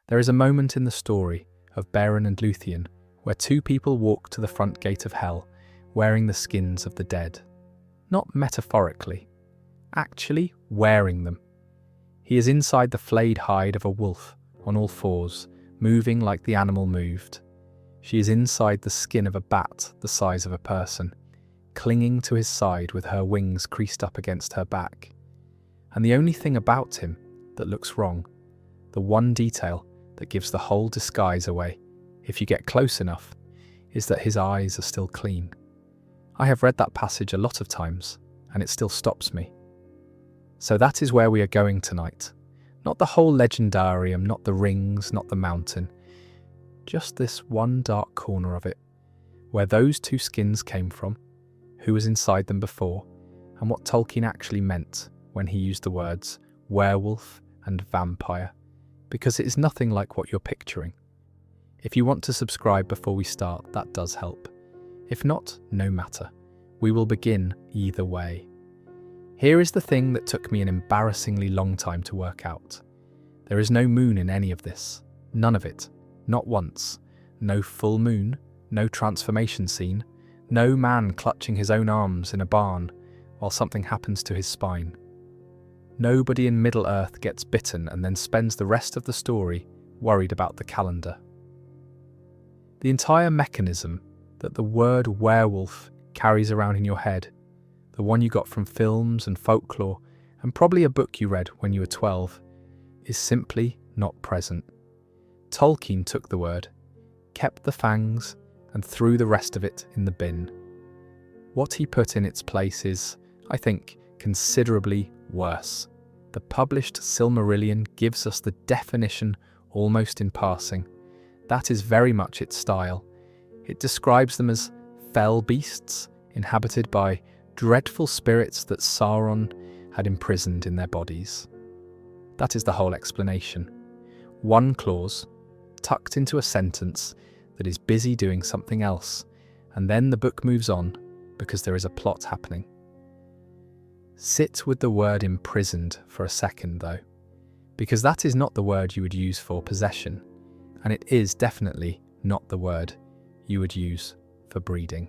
There is a moment in the story of Beren and Luthien where two people walk to the front gate of hell wearing the skins of the dead. Not metaphorically, actually wearing them. He is inside the flayed hide of a wolf on all fours, moving like the animal moved. She is inside the skin of a bat the size of a person, clinging to his side with her wings creased up against her back. And the only thing about him that looks wrong, the one detail that gives the whole disguise away, if you get close enough, is that his eyes are still clean. I have read that passage a lot of times, and it still stops me. So that is where we are going tonight. Not the whole legendarium, not the rings, not the mountain. Just this one dark corner of it, where those two skins came from, who was inside them before, and what Tolkien actually meant when he used the words werewolf and vampire, because it is nothing like what you're picturing. If you want to subscribe before we start, that does help. If not, no matter. We will begin either way. Here is the thing that took me an embarrassingly long time to work out. There is no moon in any of this. None of it. Not once. No full moon, no transformation scene, no man clutching his own arms in a barn while something happens to his spine. Nobody in Middle-earth gets bitten and then spends the rest of the story worried about the calendar. The entire mechanism that the word werewolf carries around in your head, the one you got from films and folklore, and probably a book you read when you were 12, is simply not present. Tolkien took the word, kept the fangs, and threw the rest of it in the bin. What he put in its place is, I think, considerably worse. The published Silmarillion gives us the definition almost in passing. That is very much its style. It describes them as fell beasts, inhabited by dreadful spirits that Sauron had imprisoned in their bodies. That is the whole explanation. One clause, tucked into a sentence that is busy doing something else, and then the book moves on because there is a plot happening. Sit with the word imprisoned for a second though, because that is not the word you would use for possession, and it is definitely not the word you would use for breeding.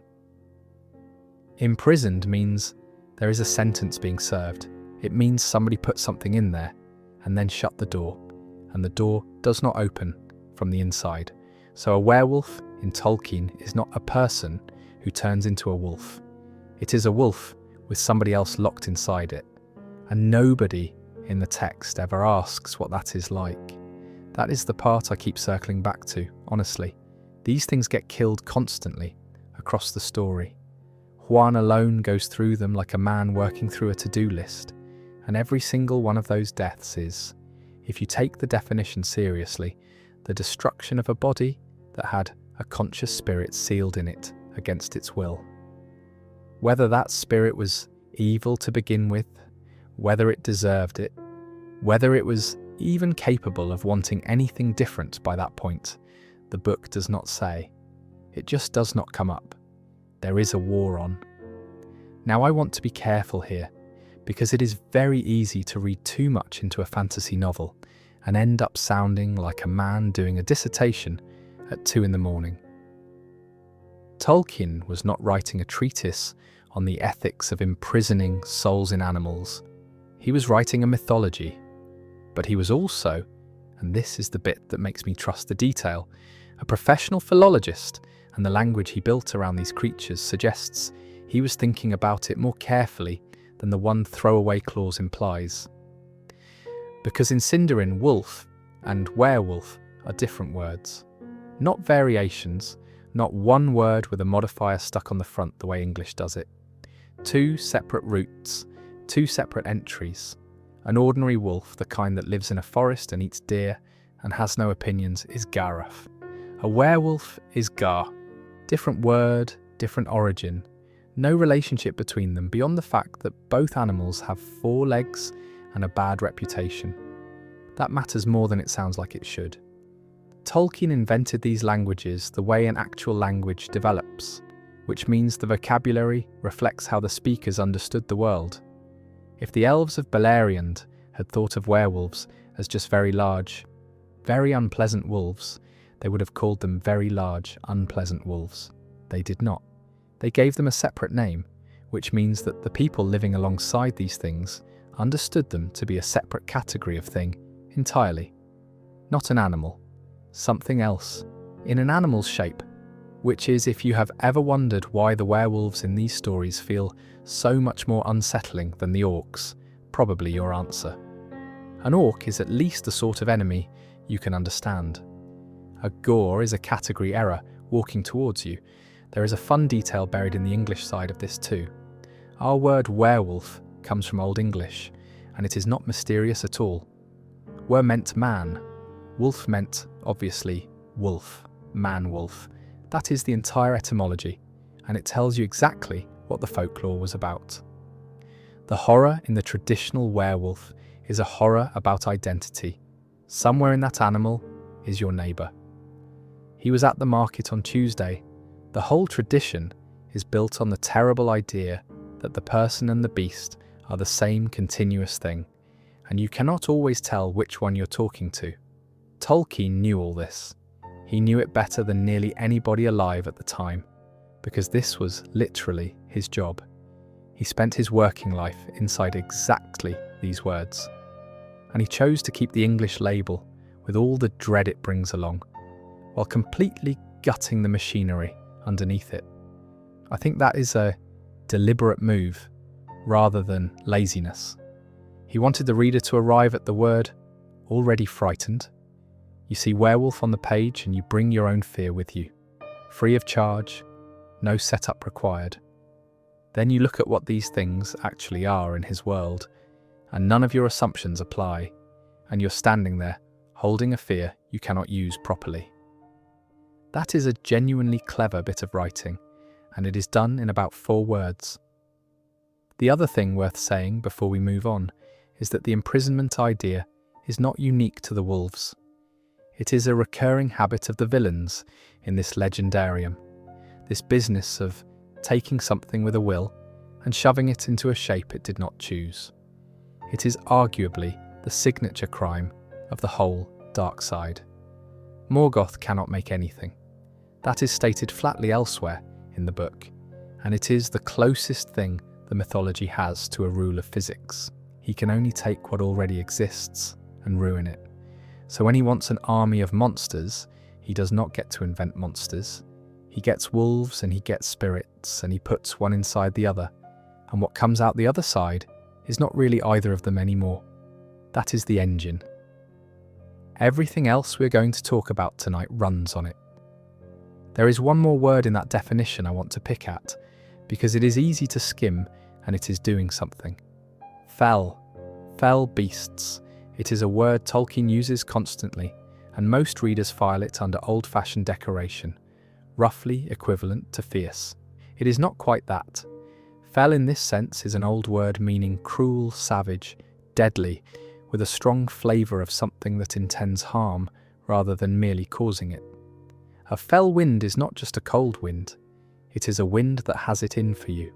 Imprisoned means there is a sentence being served. It means somebody put something in there and then shut the door, and the door does not open from the inside. So a werewolf in Tolkien is not a person who turns into a wolf. It is a wolf with somebody else locked inside it, and nobody in the text ever asks what that is like. That is the part I keep circling back to, honestly. These things get killed constantly across the story. Juan alone goes through them like a man working through a to-do list, and every single one of those deaths is, if you take the definition seriously, the destruction of a body that had a conscious spirit sealed in it against its will. Whether that spirit was evil to begin with, whether it deserved it, whether it was even capable of wanting anything different by that point, the book does not say. It just does not come up. There is a war on. Now I want to be careful here, because it is very easy to read too much into a fantasy novel and end up sounding like a man doing a dissertation at 2 a.m. Tolkien was not writing a treatise on the ethics of imprisoning souls in animals. He was writing a mythology. But he was also, and this is the bit that makes me trust the detail, a professional philologist, and the language he built around these creatures suggests he was thinking about it more carefully than the one throwaway clause implies. Because in Sindarin, wolf and werewolf are different words. Not variations, not one word with a modifier stuck on the front the way English does it. 2 separate roots, 2 separate entries. An ordinary wolf, the kind that lives in a forest and eats deer and has no opinions, is Gareth. A werewolf is Gar. Different word, different origin. No relationship between them beyond the fact that both animals have 4 legs and a bad reputation. That matters more than it sounds like it should. Tolkien invented these languages the way an actual language develops, which means the vocabulary reflects how the speakers understood the world. If the elves of Beleriand had thought of werewolves as just very large, very unpleasant wolves, they would have called them very large, unpleasant wolves. They did not. They gave them a separate name, which means that the people living alongside these things understood them to be a separate category of thing entirely. Not an animal, something else, in an animal's shape, which is, if you have ever wondered why the werewolves in these stories feel so much more unsettling than the orcs, probably your answer. An orc is at least the sort of enemy you can understand. A gore is a category error walking towards you. There is a fun detail buried in the English side of this too. Our word werewolf comes from Old English, and it is not mysterious at all. Wer meant man. Wolf meant, obviously, wolf, man-wolf. That is the entire etymology, and it tells you exactly what the folklore was about. The horror in the traditional werewolf is a horror about identity. Somewhere in that animal is your neighbour. He was at the market on Tuesday. The whole tradition is built on the terrible idea that the person and the beast are the same continuous thing, and you cannot always tell which one you're talking to. Tolkien knew all this. He knew it better than nearly anybody alive at the time, because this was literally his job. He spent his working life inside exactly these words, and he chose to keep the English label with all the dread it brings along, while completely gutting the machinery underneath it. I think that is a deliberate move, rather than laziness. He wanted the reader to arrive at the word already frightened. You see werewolf on the page and you bring your own fear with you. Free of charge, no setup required. Then you look at what these things actually are in his world, and none of your assumptions apply, and you're standing there, holding a fear you cannot use properly. That is a genuinely clever bit of writing, and it is done in about 4 words. The other thing worth saying before we move on is that the imprisonment idea is not unique to the wolves. It is a recurring habit of the villains in this legendarium, this business of taking something with a will and shoving it into a shape it did not choose. It is arguably the signature crime of the whole dark side. Morgoth cannot make anything. That is stated flatly elsewhere in the book, and it is the closest thing the mythology has to a rule of physics. He can only take what already exists and ruin it. So when he wants an army of monsters, he does not get to invent monsters. He gets wolves and he gets spirits, and he puts one inside the other, and what comes out the other side is not really either of them anymore. That is the engine. Everything else we're going to talk about tonight runs on it. There is one more word in that definition I want to pick at, because it is easy to skim and it is doing something. Fell. Fell beasts. It is a word Tolkien uses constantly, and most readers file it under old-fashioned decoration, roughly equivalent to fierce. It is not quite that. Fell in this sense is an old word meaning cruel, savage, deadly, with a strong flavour of something that intends harm rather than merely causing it. A fell wind is not just a cold wind, it is a wind that has it in for you.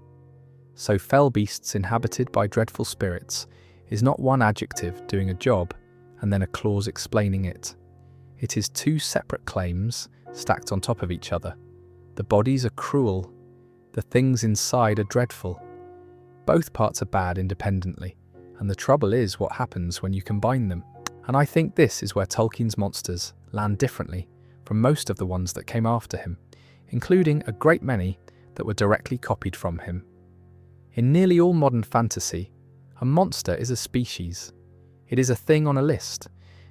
So fell beasts inhabited by dreadful spirits is not one adjective doing a job and then a clause explaining it. It is 2 separate claims stacked on top of each other. The bodies are cruel, the things inside are dreadful. Both parts are bad independently, and the trouble is what happens when you combine them. And I think this is where Tolkien's monsters land differently from most of the ones that came after him, including a great many that were directly copied from him. In nearly all modern fantasy, a monster is a species. It is a thing on a list.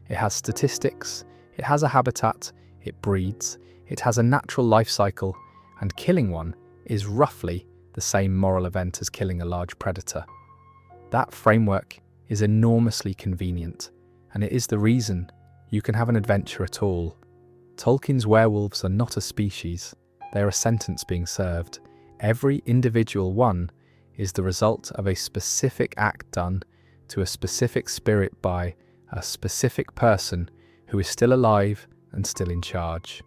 It has statistics, it has a habitat, it breeds, it has a natural life cycle, and killing one is roughly the same moral event as killing a large predator. That framework is enormously convenient, and it is the reason you can have an adventure at all. Tolkien's werewolves are not a species, they are a sentence being served. Every individual one is the result of a specific act done to a specific spirit by a specific person who is still alive and still in charge.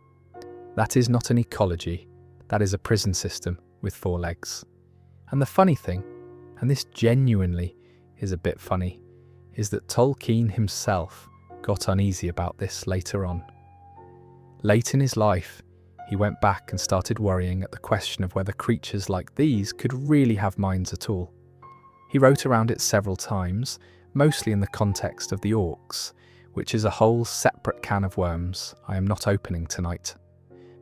That is not an ecology, that is a prison system with 4 legs. And the funny thing, and this genuinely is a bit funny, is that Tolkien himself got uneasy about this later on. Late in his life, he went back and started worrying at the question of whether creatures like these could really have minds at all. He wrote around it several times, mostly in the context of the orcs, which is a whole separate can of worms I am not opening tonight.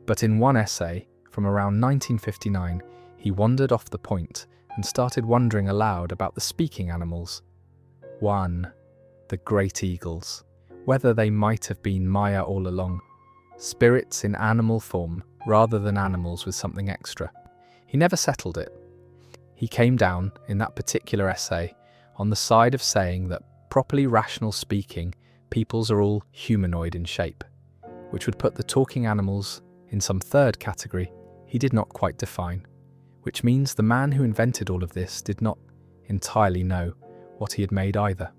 But in one essay, from around 1959, he wandered off the point and started wondering aloud about the speaking animals. 1. The great eagles. Whether they might have been Maya all along. Spirits in animal form rather than animals with something extra. He never settled it. He came down, in that particular essay, on the side of saying that, properly rational speaking, peoples are all humanoid in shape, which would put the talking animals in some third category he did not quite define, which means the man who invented all of this did not entirely know what he had made either.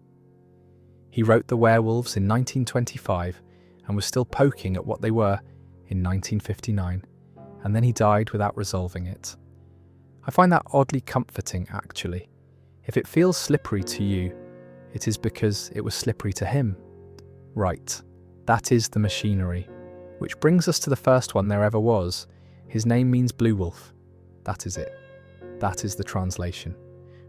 He wrote The Werewolves in 1925 and was still poking at what they were in 1959, and then he died without resolving it. I find that oddly comforting, actually. If it feels slippery to you, it is because it was slippery to him. Right, that is the machinery. Which brings us to the first one there ever was. His name means blue wolf. That is it. That is the translation.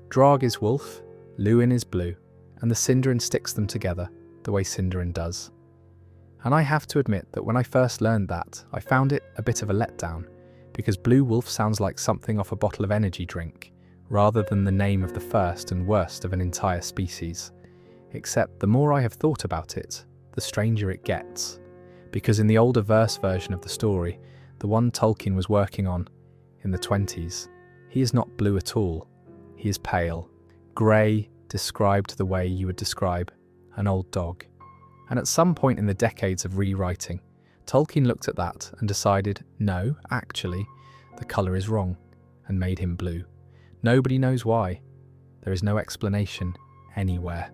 Drog is wolf, Luin is blue, and the Sindarin sticks them together, the way Sindarin does. And I have to admit that when I first learned that, I found it a bit of a letdown, because blue wolf sounds like something off a bottle of energy drink, rather than the name of the first and worst of an entire species. Except the more I have thought about it, the stranger it gets. Because in the older verse version of the story, the one Tolkien was working on in the 20s, he is not blue at all. He is pale, grey, described the way you would describe an old dog. And at some point in the decades of rewriting, Tolkien looked at that and decided, no, actually, the colour is wrong, and made him blue. Nobody knows why. There is no explanation anywhere.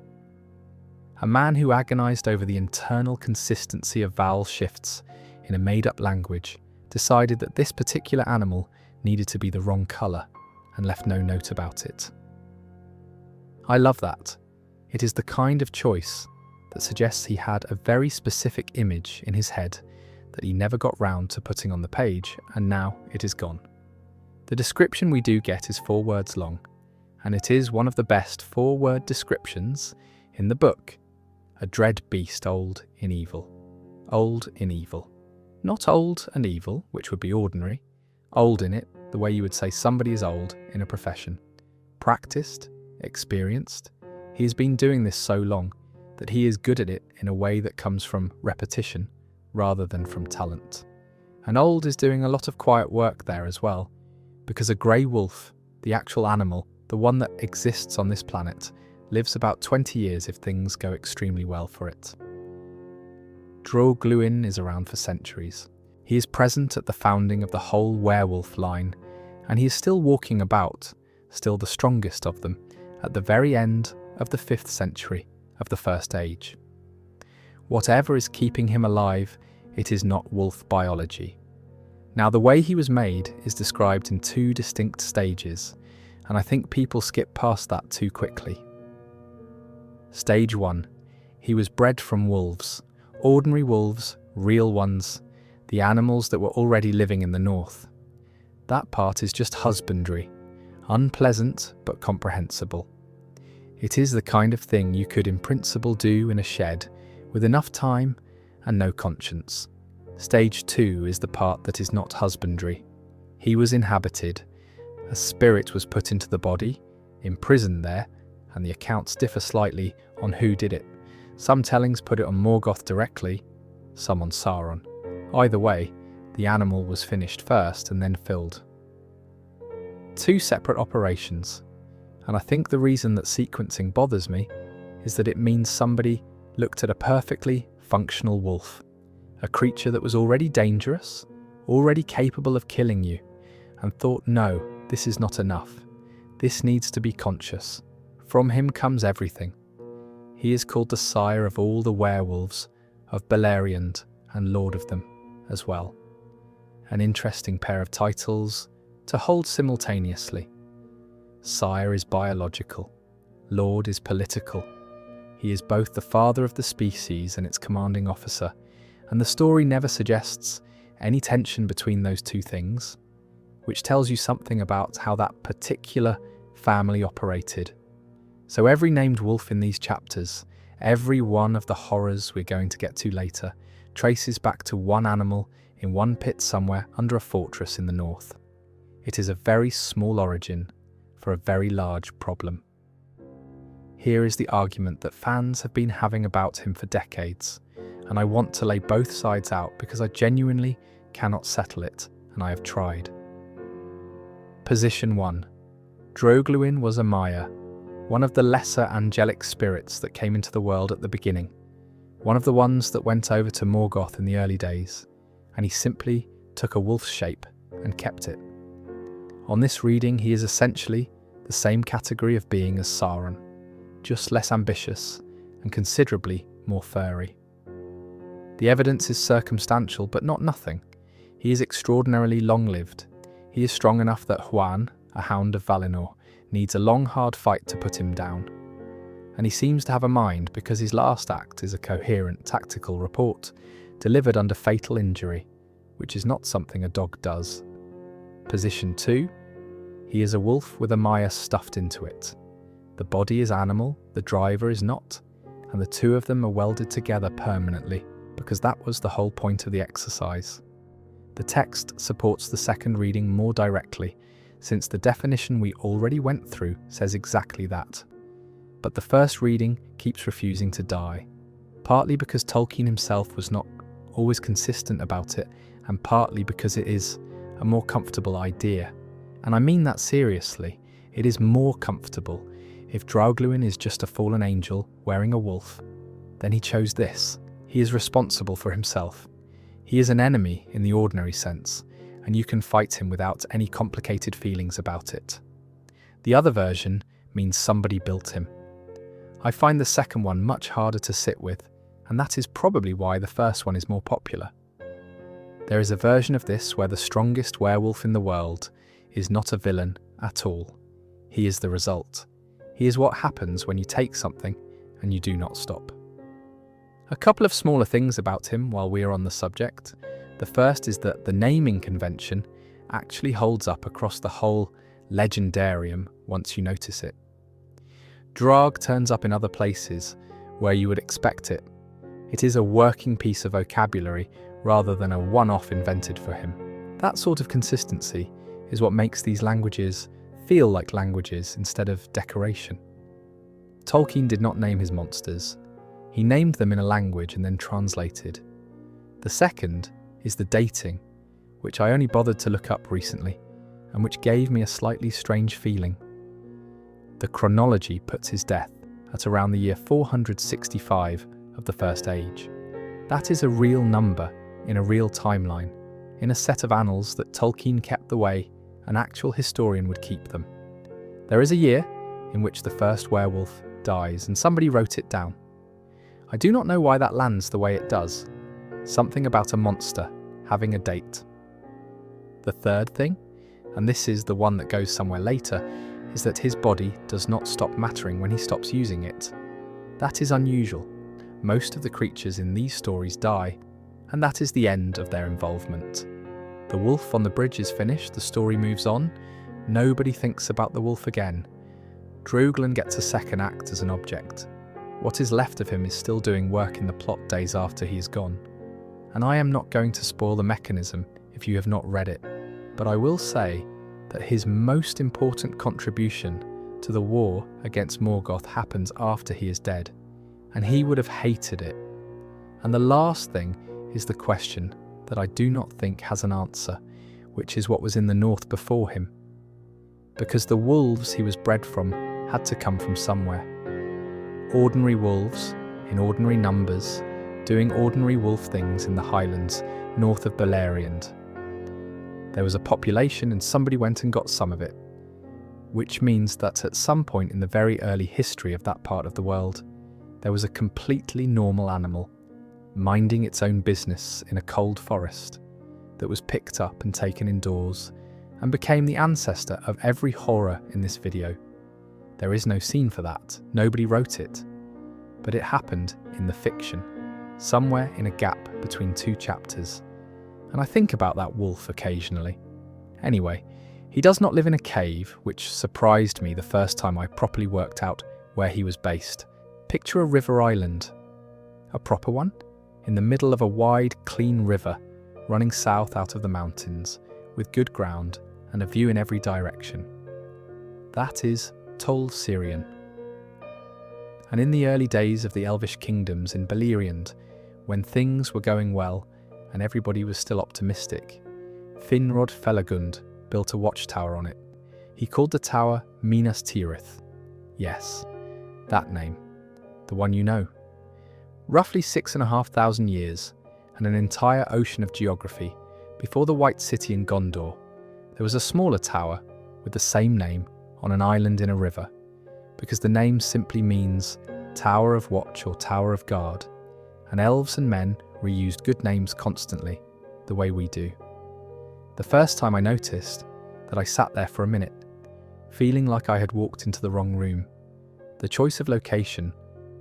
A man who agonised over the internal consistency of vowel shifts in a made-up language decided that this particular animal needed to be the wrong colour and left no note about it. I love that. It is the kind of choice that suggests he had a very specific image in his head that he never got round to putting on the page, and now it is gone. The description we do get is 4 words long, and it is one of the best 4-word descriptions in the book. A dread beast old in evil. Old in evil. Not old and evil, which would be ordinary. Old in it, the way you would say somebody is old in a profession. Practiced, experienced. He has been doing this so long that he is good at it in a way that comes from repetition rather than from talent. And old is doing a lot of quiet work there as well, because a grey wolf, the actual animal, the one that exists on this planet, lives about 20 years if things go extremely well for it. Drogluin is around for centuries. He is present at the founding of the whole werewolf line, and he is still walking about, still the strongest of them, at the very end of the 5th century of the First Age. Whatever is keeping him alive, it is not wolf biology. Now, the way he was made is described in 2 distinct stages, and I think people skip past that too quickly. Stage 1. He was bred from wolves. Ordinary wolves, real ones, the animals that were already living in the north. That part is just husbandry, unpleasant but comprehensible. It is the kind of thing you could in principle do in a shed with enough time and no conscience. Stage 2 is the part that is not husbandry. He was inhabited. A spirit was put into the body, imprisoned there, and the accounts differ slightly on who did it. Some tellings put it on Morgoth directly, some on Sauron. Either way, the animal was finished first and then filled. 2 separate operations, and I think the reason that sequencing bothers me is that it means somebody looked at a perfectly functional wolf, a creature that was already dangerous, already capable of killing you, and thought, no, this is not enough. This needs to be conscious. From him comes everything. He is called the sire of all the werewolves, of Beleriand and lord of them as well. An interesting pair of titles to hold simultaneously. Sire is biological, lord is political. He is both the father of the species and its commanding officer, and the story never suggests any tension between those two things, which tells you something about how that particular family operated. So every named wolf in these chapters, every one of the horrors we're going to get to later, traces back to one animal in one pit somewhere under a fortress in the north. It is a very small origin for a very large problem. Here is the argument that fans have been having about him for decades, and I want to lay both sides out because I genuinely cannot settle it, and I have tried. Position 1. Drogluin was a Maya, one of the lesser angelic spirits that came into the world at the beginning, one of the ones that went over to Morgoth in the early days, and he simply took a wolf's shape and kept it. On this reading, he is essentially the same category of being as Sauron, just less ambitious and considerably more furry. The evidence is circumstantial, but not nothing. He is extraordinarily long-lived. He is strong enough that Huan, a hound of Valinor, needs a long, hard fight to put him down. And he seems to have a mind because his last act is a coherent tactical report, delivered under fatal injury, which is not something a dog does. Position 2. He is a wolf with a Maya stuffed into it. The body is animal, the driver is not, and the two of them are welded together permanently, because that was the whole point of the exercise. The text supports the second reading more directly, since the definition we already went through says exactly that. But the first reading keeps refusing to die, partly because Tolkien himself was not always consistent about it, and partly because it is a more comfortable idea. And I mean that seriously. It is more comfortable. If Draugluin is just a fallen angel wearing a wolf, then he chose this. He is responsible for himself. He is an enemy in the ordinary sense, and you can fight him without any complicated feelings about it. The other version means somebody built him. I find the second one much harder to sit with, and that is probably why the first one is more popular. There is a version of this where the strongest werewolf in the world is not a villain at all. He is the result. He is what happens when you take something and you do not stop. A couple of smaller things about him while we are on the subject. The first is that the naming convention actually holds up across the whole legendarium once you notice it. Draug turns up in other places where you would expect it. It is a working piece of vocabulary rather than a one-off invented for him. That sort of consistency is what makes these languages feel like languages instead of decoration. Tolkien did not name his monsters. He named them in a language and then translated. The second is the dating, which I only bothered to look up recently, and which gave me a slightly strange feeling. The chronology puts his death at around the year 465 of the First Age. That is a real number in a real timeline, in a set of annals that Tolkien kept the way an actual historian would keep them. There is a year in which the first werewolf dies, and somebody wrote it down. I do not know why that lands the way it does. Something about a monster having a date. The third thing, and this is the one that goes somewhere later, is that his body does not stop mattering when he stops using it. That is unusual. Most of the creatures in these stories die, and that is the end of their involvement. The wolf on the bridge is finished, the story moves on, nobody thinks about the wolf again. Drogluin gets a second act as an object. What is left of him is still doing work in the plot days after he is gone. And I am not going to spoil the mechanism if you have not read it, but I will say that his most important contribution to the war against Morgoth happens after he is dead, and he would have hated it. And the last thing is the question that I do not think has an answer, which is what was in the north before him. Because the wolves he was bred from had to come from somewhere. Ordinary wolves, in ordinary numbers, doing ordinary wolf things in the highlands north of Beleriand. There was a population and somebody went and got some of it, which means that at some point in the very early history of that part of the world, there was a completely normal animal, minding its own business in a cold forest, that was picked up and taken indoors, and became the ancestor of every horror in this video. There is no scene for that, nobody wrote it. but it happened in the fiction, somewhere in a gap between two chapters. And I think about that wolf occasionally. Anyway, he does not live in a cave, which surprised me the first time I properly worked out where he was based. Picture a river island. A proper one? In the middle of a wide, clean river, running south out of the mountains, with good ground and a view in every direction. That is Tol Sirion. And in the early days of the Elvish kingdoms in Beleriand, when things were going well and everybody was still optimistic, Finrod Felagund built a watchtower on it. He called the tower Minas Tirith. Yes, that name, the one you know. Roughly 6,500 years and an entire ocean of geography before the White City in Gondor, there was a smaller tower with the same name on an island in a river, because the name simply means Tower of Watch or Tower of Guard, and elves and men reused good names constantly, the way we do. The first time I noticed that, I sat there for a minute, feeling like I had walked into the wrong room. The choice of location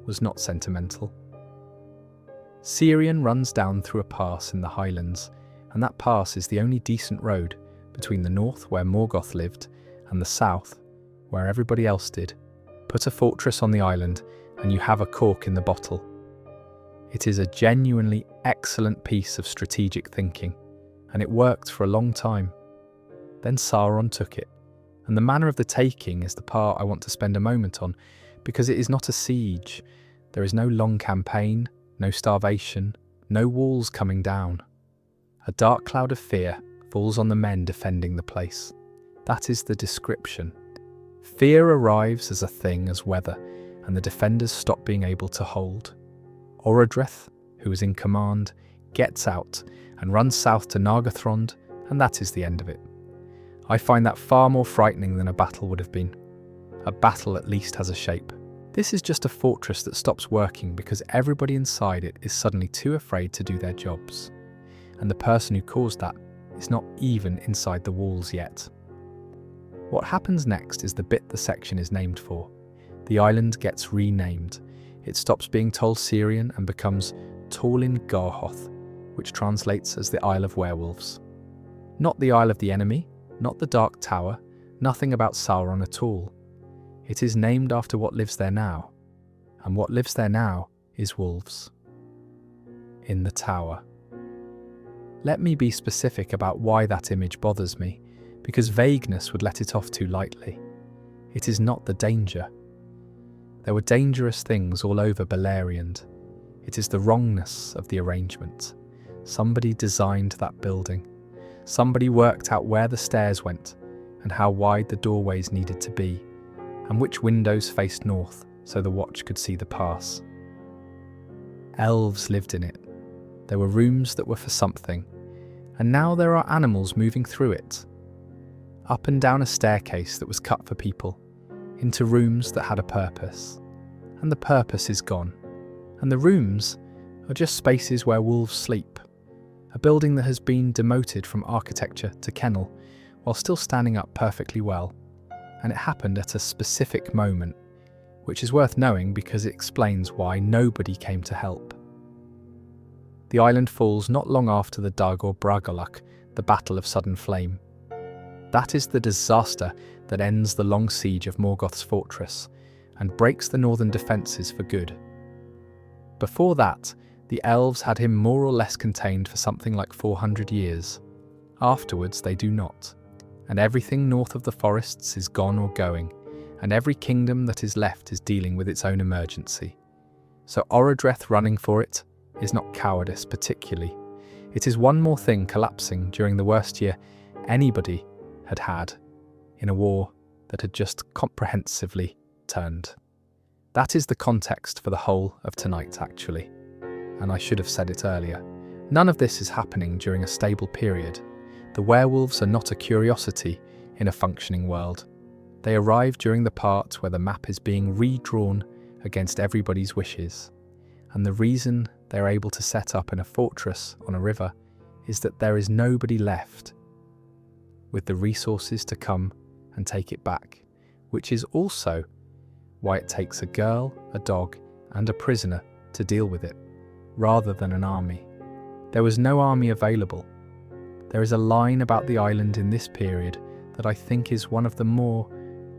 was not sentimental. Sirion runs down through a pass in the highlands, and that pass is the only decent road between the north, where Morgoth lived, and the south, where everybody else did. Put a fortress on the island and you have a cork in the bottle. It is a genuinely excellent piece of strategic thinking, and it worked for a long time. Then Sauron took it, and the manner of the taking is the part I want to spend a moment on, because it is not a siege. There is no long campaign, no starvation, no walls coming down. A dark cloud of fear falls on the men defending the place. That is the description. Fear arrives as a thing, as weather, and the defenders stop being able to hold. Orodreth, who is in command, gets out and runs south to Nargothrond, and that is the end of it. I find that far more frightening than a battle would have been. A battle at least has a shape. This is just a fortress that stops working because everybody inside it is suddenly too afraid to do their jobs. And the person who caused that is not even inside the walls yet. What happens next is the bit the section is named for. The island gets renamed. It stops being Tol Sirion and becomes Torlin Garhoth, which translates as the Isle of Werewolves. Not the Isle of the Enemy, not the Dark Tower, nothing about Sauron at all. It is named after what lives there now, and what lives there now is wolves. In the tower. Let me be specific about why that image bothers me, because vagueness would let it off too lightly. It is not the danger. There were dangerous things all over Beleriand. It is the wrongness of the arrangement. Somebody designed that building. Somebody worked out where the stairs went and how wide the doorways needed to be, and which windows faced north so the watch could see the pass. Elves lived in it. There were rooms that were for something, and now there are animals moving through it. Up and down a staircase that was cut for people, into rooms that had a purpose. And the purpose is gone. And the rooms are just spaces where wolves sleep. A building that has been demoted from architecture to kennel, while still standing up perfectly well. And it happened at a specific moment, which is worth knowing because it explains why nobody came to help. The island falls not long after the Dug or Bragalach, the Battle of Sudden Flame. That is the disaster that ends the long siege of Morgoth's fortress and breaks the northern defences for good. Before that, the elves had him more or less contained for something like 400 years. Afterwards they do not, and everything north of the forests is gone or going, and every kingdom that is left is dealing with its own emergency. So Orodreth running for it is not cowardice particularly. It is one more thing collapsing during the worst year anybody had in a war that had just comprehensively turned. That is the context for the whole of tonight, actually. And I should have said it earlier. None of this is happening during a stable period. The werewolves are not a curiosity in a functioning world. They arrive during the part where the map is being redrawn against everybody's wishes. And the reason they're able to set up in a fortress on a river is that there is nobody left with the resources to come and take it back, which is also why it takes a girl, a dog, and a prisoner to deal with it, rather than an army. There was no army available. There is a line about the island in this period that I think is one of the more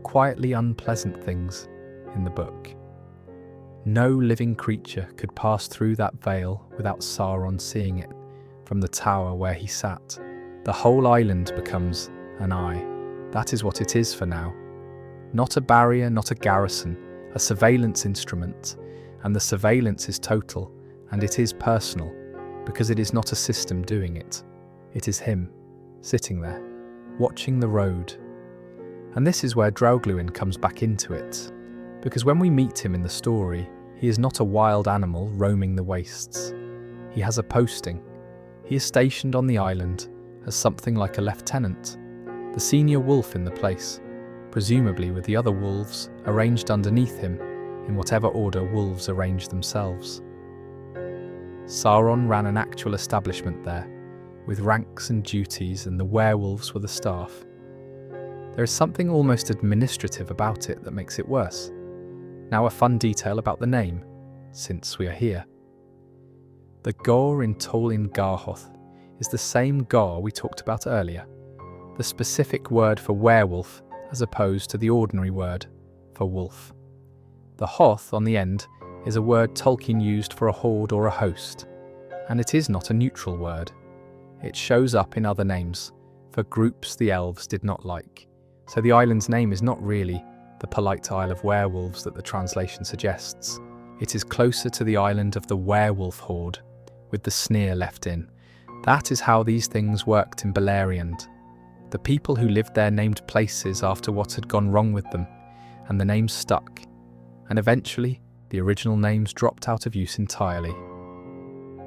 quietly unpleasant things in the book. No living creature could pass through that veil without Sauron seeing it from the tower where he sat. The whole island becomes an eye. That is what it is for now. Not a barrier, not a garrison, a surveillance instrument, and the surveillance is total, and it is personal, because it is not a system doing it. It is him, sitting there, watching the road. And this is where Draugluin comes back into it, because when we meet him in the story, he is not a wild animal roaming the wastes. He has a posting. He is stationed on the island as something like a lieutenant, the senior wolf in the place, presumably with the other wolves arranged underneath him in whatever order wolves arrange themselves. Sauron ran an actual establishment there, with ranks and duties, and the werewolves were the staff. There is something almost administrative about it that makes it worse. Now a fun detail about the name, since we are here. The Gor in Tolin Garhoth is the same Gor we talked about earlier, the specific word for werewolf as opposed to the ordinary word for wolf. The Hoth on the end is a word Tolkien used for a horde or a host, and it is not a neutral word. It shows up in other names, for groups the elves did not like. So the island's name is not really the polite Isle of Werewolves that the translation suggests. It is closer to the island of the werewolf horde, with the sneer left in. That is how these things worked in Beleriand. The people who lived there named places after what had gone wrong with them, and the names stuck. And eventually, the original names dropped out of use entirely.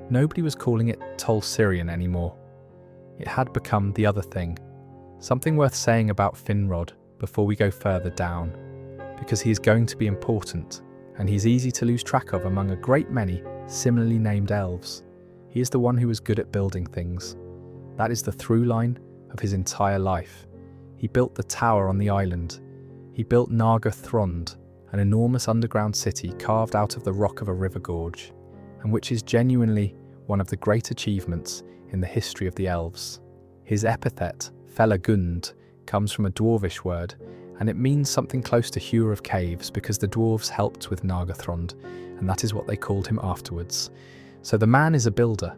Nobody was calling it Tol Sirion anymore. It had become the other thing. Something worth saying about Finrod before we go further down, because he is going to be important, and he's easy to lose track of among a great many similarly named elves. He is the one who was good at building things. That is the through line of his entire life. He built the tower on the island. He built Naga Thrond, an enormous underground city carved out of the rock of a river gorge, and which is genuinely one of the great achievements in the history of the elves. His epithet, Felagund, comes from a dwarvish word, and it means something close to hewer of caves because the dwarves helped with Nargothrond, and that is what they called him afterwards. So the man is a builder,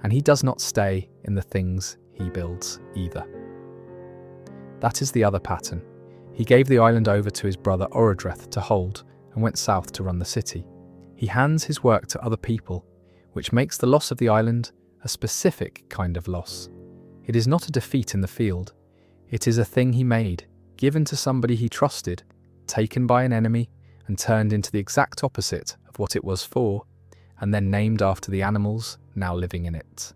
and he does not stay in the things he builds either. That is the other pattern. He gave the island over to his brother Orodreth to hold and went south to run the city. He hands his work to other people, which makes the loss of the island a specific kind of loss. It is not a defeat in the field. It is a thing he made, given to somebody he trusted, taken by an enemy, and turned into the exact opposite of what it was for, and then named after the animals now living in it.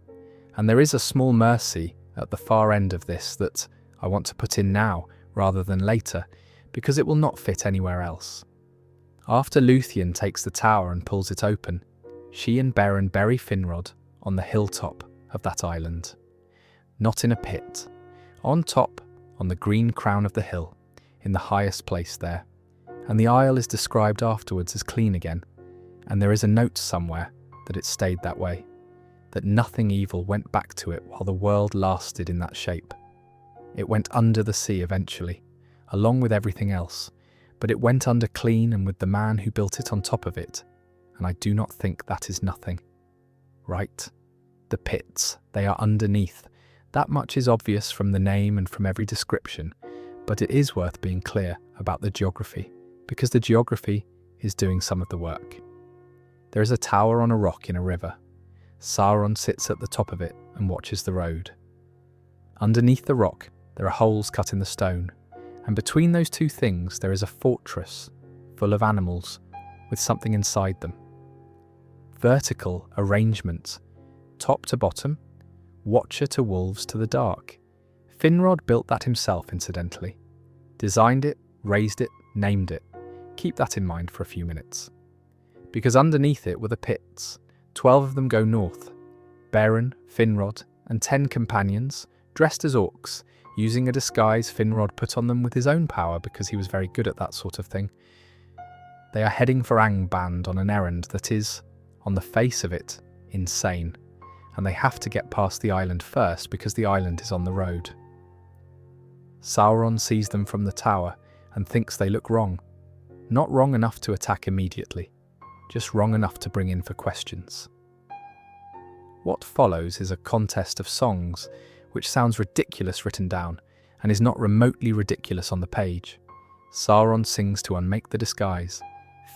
And there is a small mercy at the far end of this that I want to put in now rather than later, because it will not fit anywhere else. After Luthien takes the tower and pulls it open, she and Beren bury Finrod on the hilltop of that island. Not in a pit. On top, on the green crown of the hill, in the highest place there. And the isle is described afterwards as clean again, and there is a note somewhere that it stayed that way, that nothing evil went back to it while the world lasted in that shape. It went under the sea eventually, along with everything else, but it went under clean and with the man who built it on top of it, and I do not think that is nothing. Right? The pits, they are underneath. That much is obvious from the name and from every description, but it is worth being clear about the geography, because the geography is doing some of the work. There is a tower on a rock in a river. Sauron sits at the top of it and watches the road. Underneath the rock, there are holes cut in the stone, and between those two things there is a fortress full of animals with something inside them. Vertical arrangement, top to bottom, watcher to wolves to the dark. Finrod built that himself, incidentally. Designed it, raised it, named it. Keep that in mind for a few minutes. Because underneath it were the pits. 12 of them go north. Beren, Finrod, and 10 companions, dressed as orcs, using a disguise Finrod put on them with his own power because he was very good at that sort of thing. They are heading for Ambiment on an errand that is, on the face of it, insane, and they have to get past the island first because the island is on the road. Sauron sees them from the tower and thinks they look wrong. Not wrong enough to attack immediately, just wrong enough to bring in for questions. What follows is a contest of songs, which sounds ridiculous written down, and is not remotely ridiculous on the page. Sauron sings to unmake the disguise.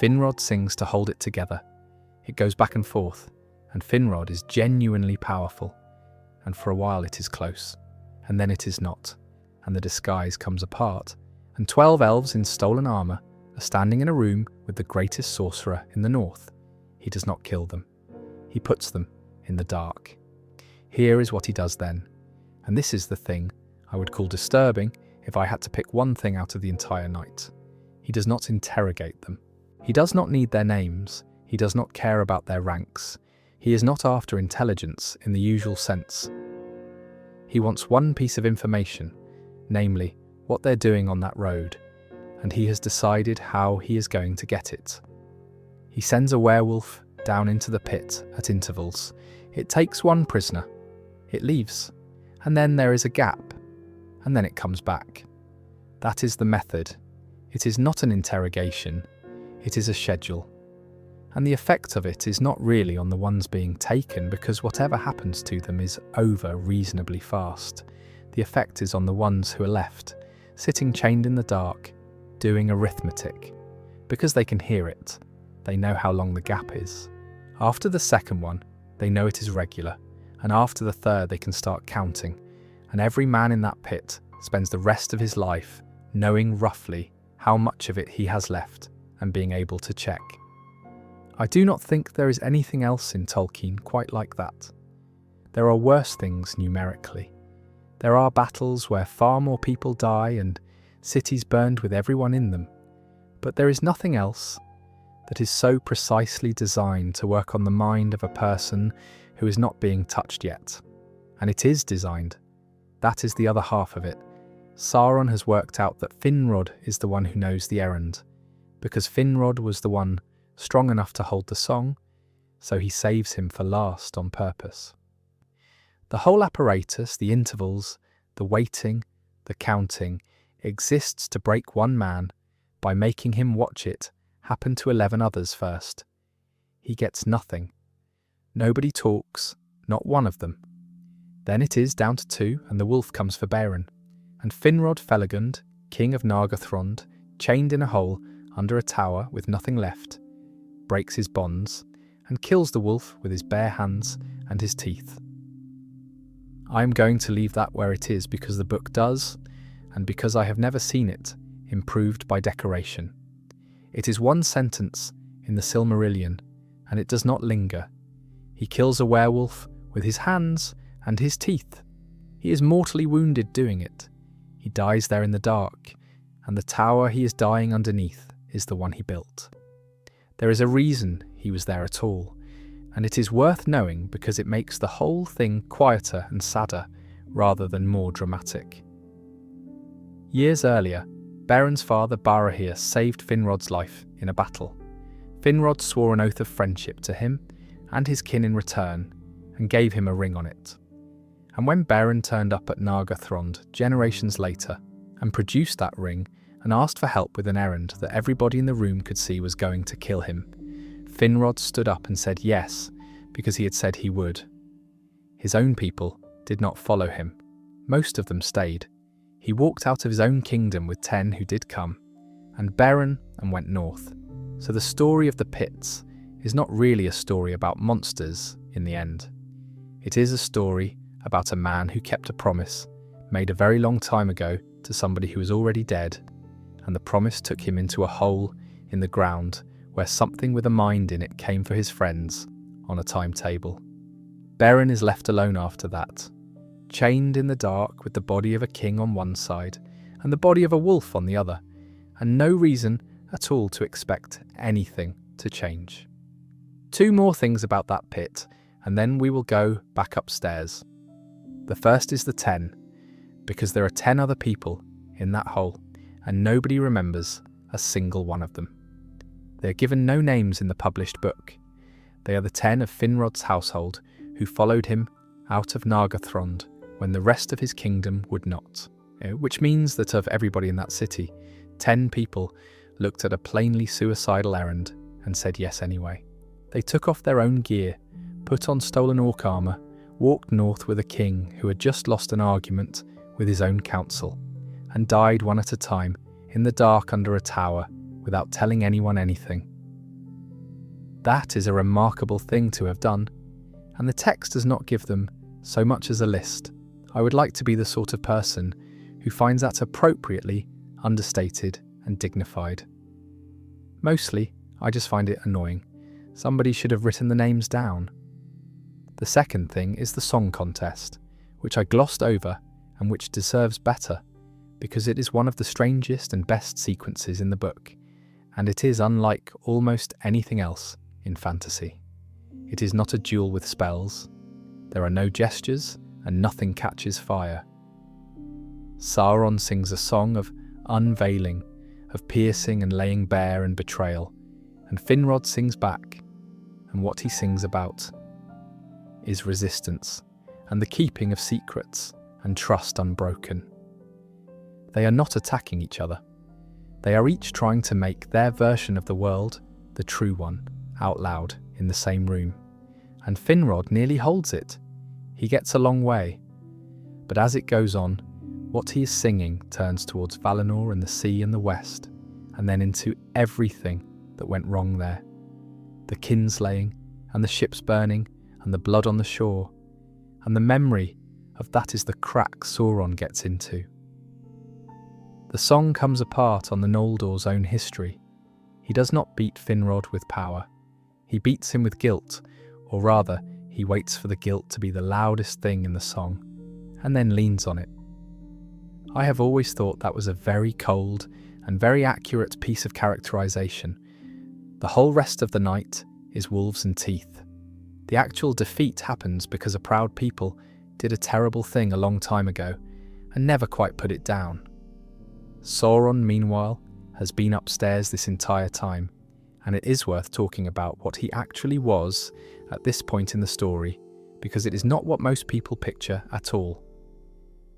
Finrod sings to hold it together. It goes back and forth, and Finrod is genuinely powerful. And for a while it is close, and then it is not, and the disguise comes apart, and 12 elves in stolen armour are standing in a room with the greatest sorcerer in the north. He does not kill them. He puts them in the dark. Here is what he does then, and this is the thing I would call disturbing if I had to pick one thing out of the entire night. He does not interrogate them. He does not need their names. He does not care about their ranks. He is not after intelligence in the usual sense. He wants one piece of information, namely, what they're doing on that road, and he has decided how he is going to get it. He sends a werewolf down into the pit at intervals. It takes one prisoner. It leaves, and then there is a gap, and then it comes back. That is the method. It is not an interrogation. It is a schedule. And the effect of it is not really on the ones being taken, because whatever happens to them is over reasonably fast. The effect is on the ones who are left, sitting chained in the dark, doing arithmetic. Because they can hear it, they know how long the gap is. After the second one, they know it is regular, and after the third they can start counting, and every man in that pit spends the rest of his life knowing roughly how much of it he has left and being able to check. I do not think there is anything else in Tolkien quite like that. There are worse things numerically. There are battles where far more people die and cities burned with everyone in them, but there is nothing else that is so precisely designed to work on the mind of a person who is not being touched yet. And it is designed. That is the other half of it. Sauron has worked out that Finrod is the one who knows the errand, because Finrod was the one strong enough to hold the song, so he saves him for last on purpose. The whole apparatus, the intervals, the waiting, the counting, exists to break one man by making him watch it happen to 11 others first. He gets nothing. Nobody talks, not one of them. Then it is down to 2, and the wolf comes for Beren. And Finrod Felagund, king of Nargothrond, chained in a hole under a tower with nothing left, breaks his bonds, and kills the wolf with his bare hands and his teeth. I am going to leave that where it is because the book does, and because I have never seen it improved by decoration. It is one sentence in the Silmarillion, and it does not linger. He kills a werewolf with his hands and his teeth. He is mortally wounded doing it. He dies there in the dark, and the tower he is dying underneath is the one he built. There is a reason he was there at all, and it is worth knowing because it makes the whole thing quieter and sadder rather than more dramatic. Years earlier, Beren's father Barahir saved Finrod's life in a battle. Finrod swore an oath of friendship to him and his kin in return, and gave him a ring on it. And when Beren turned up at Nargothrond generations later, and produced that ring, and asked for help with an errand that everybody in the room could see was going to kill him, Finrod stood up and said yes, because he had said he would. His own people did not follow him. Most of them stayed. He walked out of his own kingdom with 10 who did come, and Beren and went north. So the story of the pits is not really a story about monsters in the end. It is a story about a man who kept a promise made a very long time ago to somebody who was already dead, and the promise took him into a hole in the ground where something with a mind in it came for his friends on a timetable. Beren is left alone after that, chained in the dark with the body of a king on one side and the body of a wolf on the other, and no reason at all to expect anything to change. 2 more things about that pit, and then we will go back upstairs. The first is the 10, because there are 10 other people in that hole, and nobody remembers a single one of them. They are given no names in the published book. They are the 10 of Finrod's household who followed him out of Nargothrond when the rest of his kingdom would not. Which means that of everybody in that city, 10 people looked at a plainly suicidal errand and said yes anyway. They took off their own gear, put on stolen orc armour, walked north with a king who had just lost an argument with his own council, and died one at a time in the dark under a tower without telling anyone anything. That is a remarkable thing to have done, and the text does not give them so much as a list. I would like to be the sort of person who finds that appropriately understated and dignified. Mostly, I just find it annoying. Somebody should have written the names down. The second thing is the song contest, which I glossed over and which deserves better, because it is one of the strangest and best sequences in the book, and it is unlike almost anything else in fantasy. It is not a duel with spells. There are no gestures, and nothing catches fire. Sauron sings a song of unveiling, of piercing and laying bare and betrayal, and Finrod sings back, and what he sings about is resistance, and the keeping of secrets, and trust unbroken. They are not attacking each other. They are each trying to make their version of the world, the true one, out loud in the same room. And Finrod nearly holds it. He gets a long way. But as it goes on, what he is singing turns towards Valinor and the sea and the west, and then into everything that went wrong there. The kinslaying, and the ships burning, and the blood on the shore, and the memory of that is the crack Sauron gets into. The song comes apart on the Noldor's own history. He does not beat Finrod with power. He beats him with guilt, or rather, he waits for the guilt to be the loudest thing in the song, and then leans on it. I have always thought that was a very cold and very accurate piece of characterization. The whole rest of the night is wolves and teeth. The actual defeat happens because a proud people did a terrible thing a long time ago and never quite put it down. Sauron, meanwhile, has been upstairs this entire time, and it is worth talking about what he actually was at this point in the story, because it is not what most people picture at all.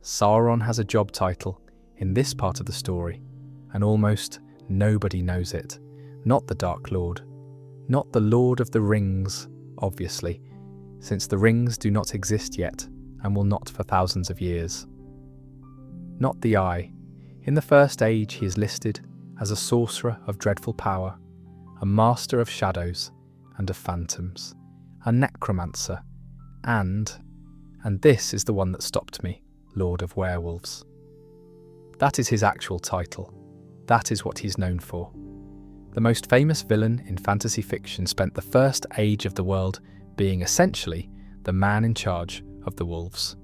Sauron has a job title in this part of the story, and almost nobody knows it. Not the Dark Lord, not the Lord of the Rings, obviously, since the rings do not exist yet and will not for thousands of years. Not the Eye. In the First Age he is listed as a sorcerer of dreadful power, a master of shadows and of phantoms, a necromancer, and this is the one that stopped me, Lord of Werewolves. That is his actual title. That is what he's known for. The most famous villain in fantasy fiction spent the first age of the world being essentially the man in charge of the wolves.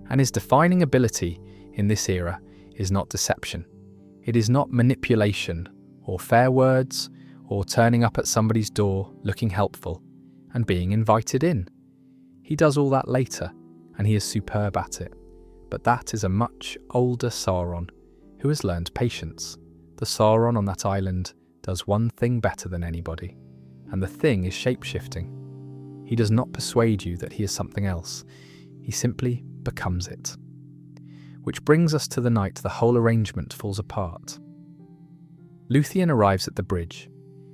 And his defining ability in this era is not deception. It is not manipulation or fair words or turning up at somebody's door looking helpful and being invited in. He does all that later, and he is superb at it. But that is a much older Sauron who has learned patience. The Sauron on that island does one thing better than anybody, and the thing is shape-shifting. He does not persuade you that he is something else. He simply becomes it. Which brings us to the night the whole arrangement falls apart. Luthien arrives at the bridge.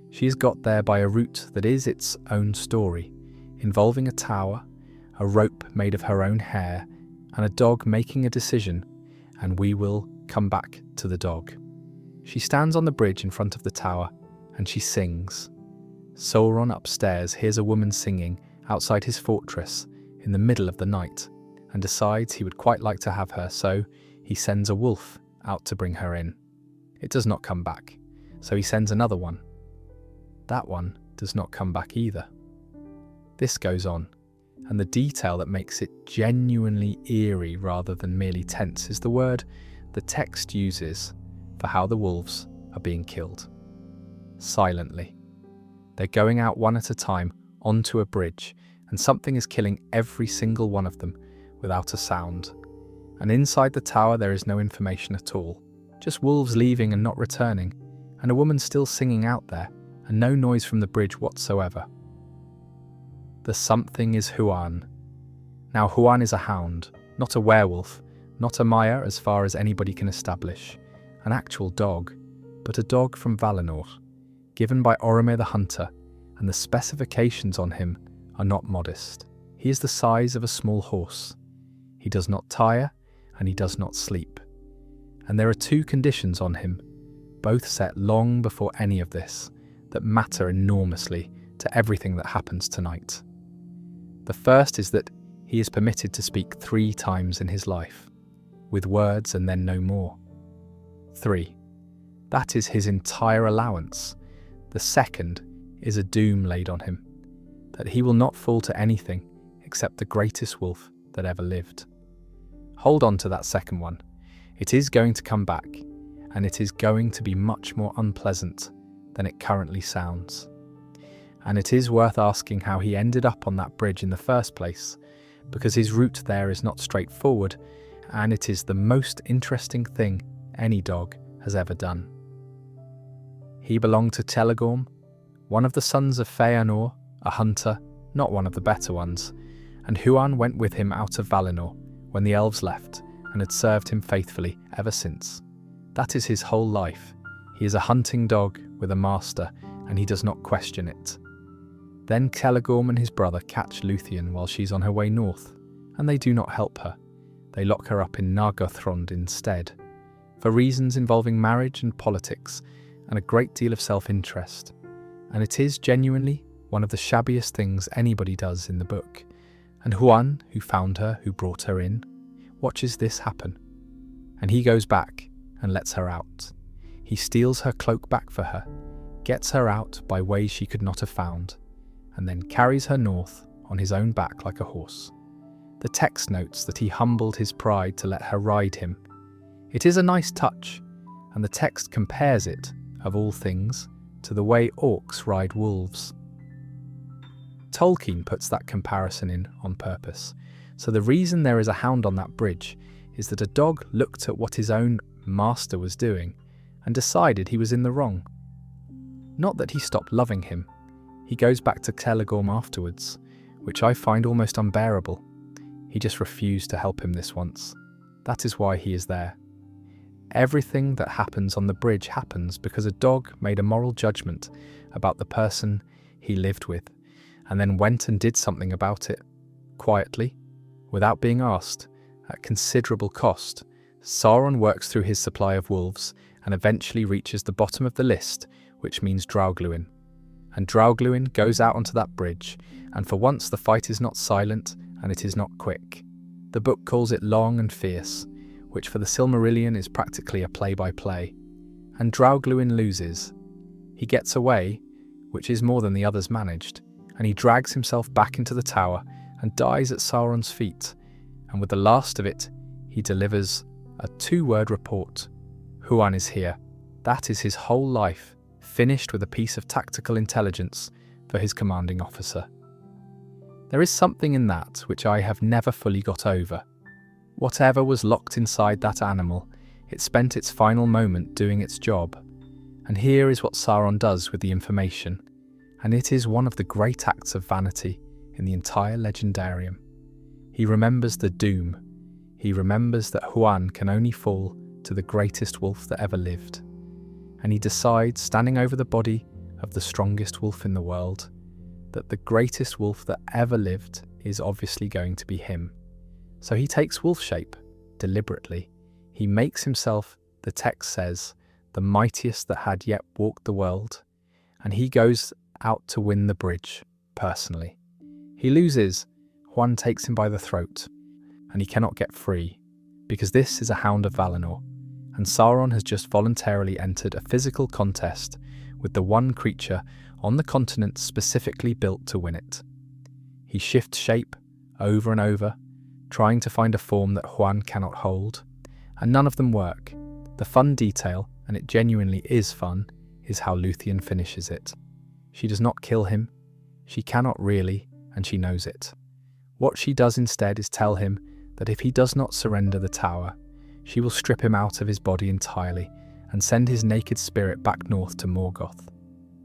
She is got there by a route that is its own story, involving a tower, a rope made of her own hair, and a dog making a decision, and we will come back to the dog. She stands on the bridge in front of the tower, and she sings. Sauron upstairs hears a woman singing outside his fortress in the middle of the night, and decides he would quite like to have her, so he sends a wolf out to bring her in. It does not come back, so he sends another one. That one does not come back either. This goes on, and the detail that makes it genuinely eerie rather than merely tense is the word the text uses for how the wolves are being killed. Silently. They're going out one at a time onto a bridge, and something is killing every single one of them without a sound. And inside the tower there is no information at all. Just wolves leaving and not returning, and a woman still singing out there, and no noise from the bridge whatsoever. The something is Huan. Now Huan is a hound, not a werewolf, not a Maya as far as anybody can establish, an actual dog, but a dog from Valinor, given by Oromir the Hunter, and the specifications on him are not modest. He is the size of a small horse. He does not tire, and he does not sleep. And there are two conditions on him, both set long before any of this, that matter enormously to everything that happens tonight. The first is that he is permitted to speak 3 times in his life, with words and then no more. 3. That is his entire allowance. The second is a doom laid on him, that he will not fall to anything except the greatest wolf that ever lived. Hold on to that second one. It is going to come back, and it is going to be much more unpleasant than it currently sounds. And it is worth asking how he ended up on that bridge in the first place, because his route there is not straightforward, and it is the most interesting thing any dog has ever done. He belonged to Telegorm, one of the sons of Feanor, a hunter, not one of the better ones, and Huan went with him out of Valinor when the elves left, and had served him faithfully ever since. That is his whole life. He is a hunting dog with a master, and he does not question it. Then Telegorm and his brother catch Luthien while she's on her way north, and they do not help her. They lock her up in Nargothrond instead, for reasons involving marriage and politics, and a great deal of self-interest. And it is genuinely one of the shabbiest things anybody does in the book. And Huan, who found her, who brought her in, watches this happen. And he goes back and lets her out. He steals her cloak back for her, gets her out by ways she could not have found, and then carries her north on his own back like a horse. The text notes that he humbled his pride to let her ride him. It is a nice touch, and the text compares it, of all things, to the way orcs ride wolves. Tolkien puts that comparison in on purpose, so the reason there is a hound on that bridge is that a dog looked at what his own master was doing and decided he was in the wrong. Not that he stopped loving him. He goes back to Telegorm afterwards, which I find almost unbearable. He just refused to help him this once. That is why he is there. Everything that happens on the bridge happens because a dog made a moral judgment about the person he lived with, and then went and did something about it, quietly, without being asked, at considerable cost. Sauron works through his supply of wolves and eventually reaches the bottom of the list, which means Draugluin. And Draugluin goes out onto that bridge, and for once the fight is not silent and it is not quick. The book calls it long and fierce, which for the Silmarillion is practically a play-by-play. And Draugluin loses. He gets away, which is more than the others managed, and he drags himself back into the tower and dies at Sauron's feet, and with the last of it, he delivers a 2-word report. Huan is here. That is his whole life, finished with a piece of tactical intelligence for his commanding officer. There is something in that which I have never fully got over. Whatever was locked inside that animal, it spent its final moment doing its job. And here is what Sauron does with the information, and it is one of the great acts of vanity in the entire legendarium. He remembers the doom. He remembers that Huan can only fall to the greatest wolf that ever lived. And he decides, standing over the body of the strongest wolf in the world, that the greatest wolf that ever lived is obviously going to be him. So he takes wolf shape, deliberately. He makes himself, the text says, the mightiest that had yet walked the world, and he goes out to win the bridge, personally. He loses. Huan takes him by the throat, and he cannot get free, because this is a Hound of Valinor, and Sauron has just voluntarily entered a physical contest with the one creature on the continent specifically built to win it. He shifts shape over and over, trying to find a form that Huan cannot hold, and none of them work. The fun detail, and it genuinely is fun, is how Luthien finishes it. She does not kill him. She cannot really, and she knows it. What she does instead is tell him that if he does not surrender the tower, she will strip him out of his body entirely and send his naked spirit back north to Morgoth.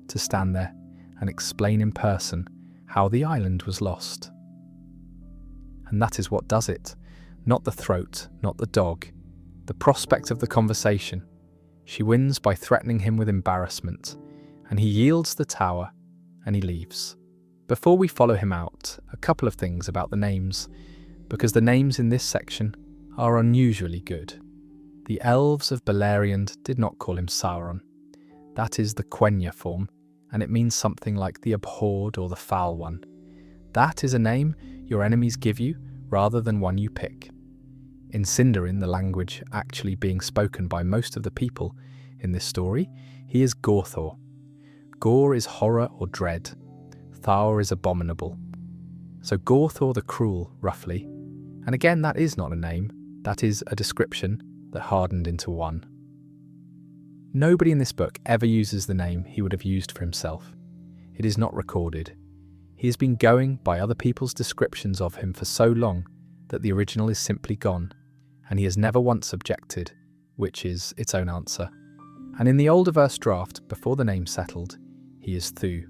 to stand there and explain in person how the island was lost. And that is what does it. Not the throat, not the dog. The prospect of the conversation. She wins by threatening him with embarrassment, and he yields the tower, and he leaves. Before we follow him out, a couple of things about the names, because the names in this section are unusually good. The elves of Beleriand did not call him Sauron. That is the Quenya form, and it means something like the abhorred or the foul one. That is a name your enemies give you rather than one you pick. In Sindarin, the language actually being spoken by most of the people in this story, he is Gorthor. Gore is horror or dread. Thaur is abominable. So Gorthor the Cruel, roughly. And again, that is not a name, that is a description that hardened into one. Nobody in this book ever uses the name he would have used for himself. It is not recorded. He has been going by other people's descriptions of him for so long that the original is simply gone, and he has never once objected, which is its own answer. And in the older verse draft, before the name settled, he is Thu.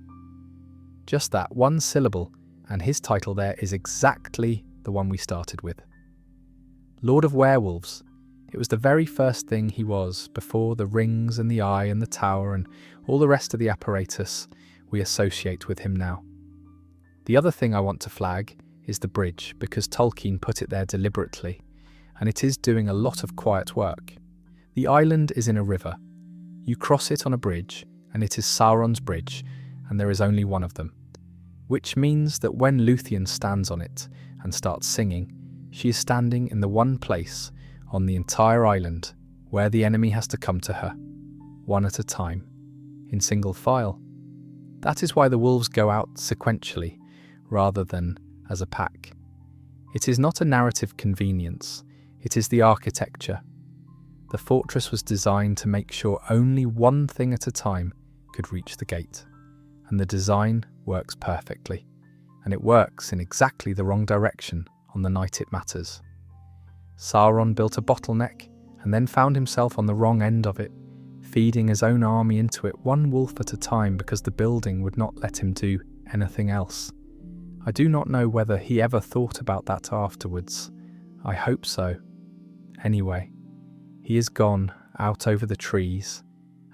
Just that one syllable, and his title there is exactly the one we started with. Lord of Werewolves. It was the very first thing he was before the rings and the eye and the tower and all the rest of the apparatus we associate with him now. The other thing I want to flag is the bridge, because Tolkien put it there deliberately, and it is doing a lot of quiet work. The island is in a river. You cross it on a bridge, and it is Sauron's bridge, and there is only one of them. Which means that when Luthien stands on it and starts singing, she is standing in the one place on the entire island where the enemy has to come to her, one at a time, in single file. That is why the wolves go out sequentially, rather than as a pack. It is not a narrative convenience, it is the architecture. The fortress was designed to make sure only one thing at a time could reach the gate, and the design works perfectly, and it works in exactly the wrong direction on the night it matters. Sauron built a bottleneck and then found himself on the wrong end of it, feeding his own army into it one wolf at a time because the building would not let him do anything else. I do not know whether he ever thought about that afterwards. I hope so. Anyway, he is gone out over the trees,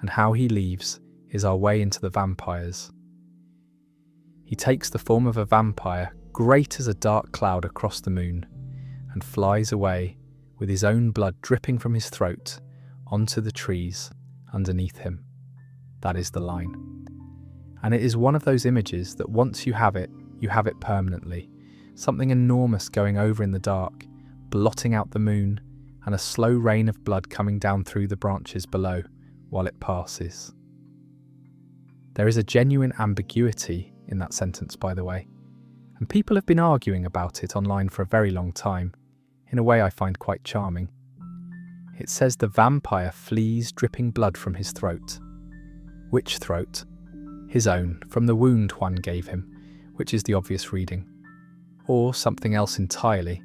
and how he leaves is our way into the vampires. He takes the form of a vampire, great as a dark cloud across the moon, and flies away with his own blood dripping from his throat onto the trees underneath him. That is the line. And it is one of those images that once you have it permanently. Something enormous going over in the dark, blotting out the moon, and a slow rain of blood coming down through the branches below while it passes. There is a genuine ambiguity in that sentence, by the way, and people have been arguing about it online for a very long time, in a way I find quite charming. It says the vampire flees dripping blood from his throat. Which throat? His own, from the wound Juan gave him, which is the obvious reading. Or something else entirely.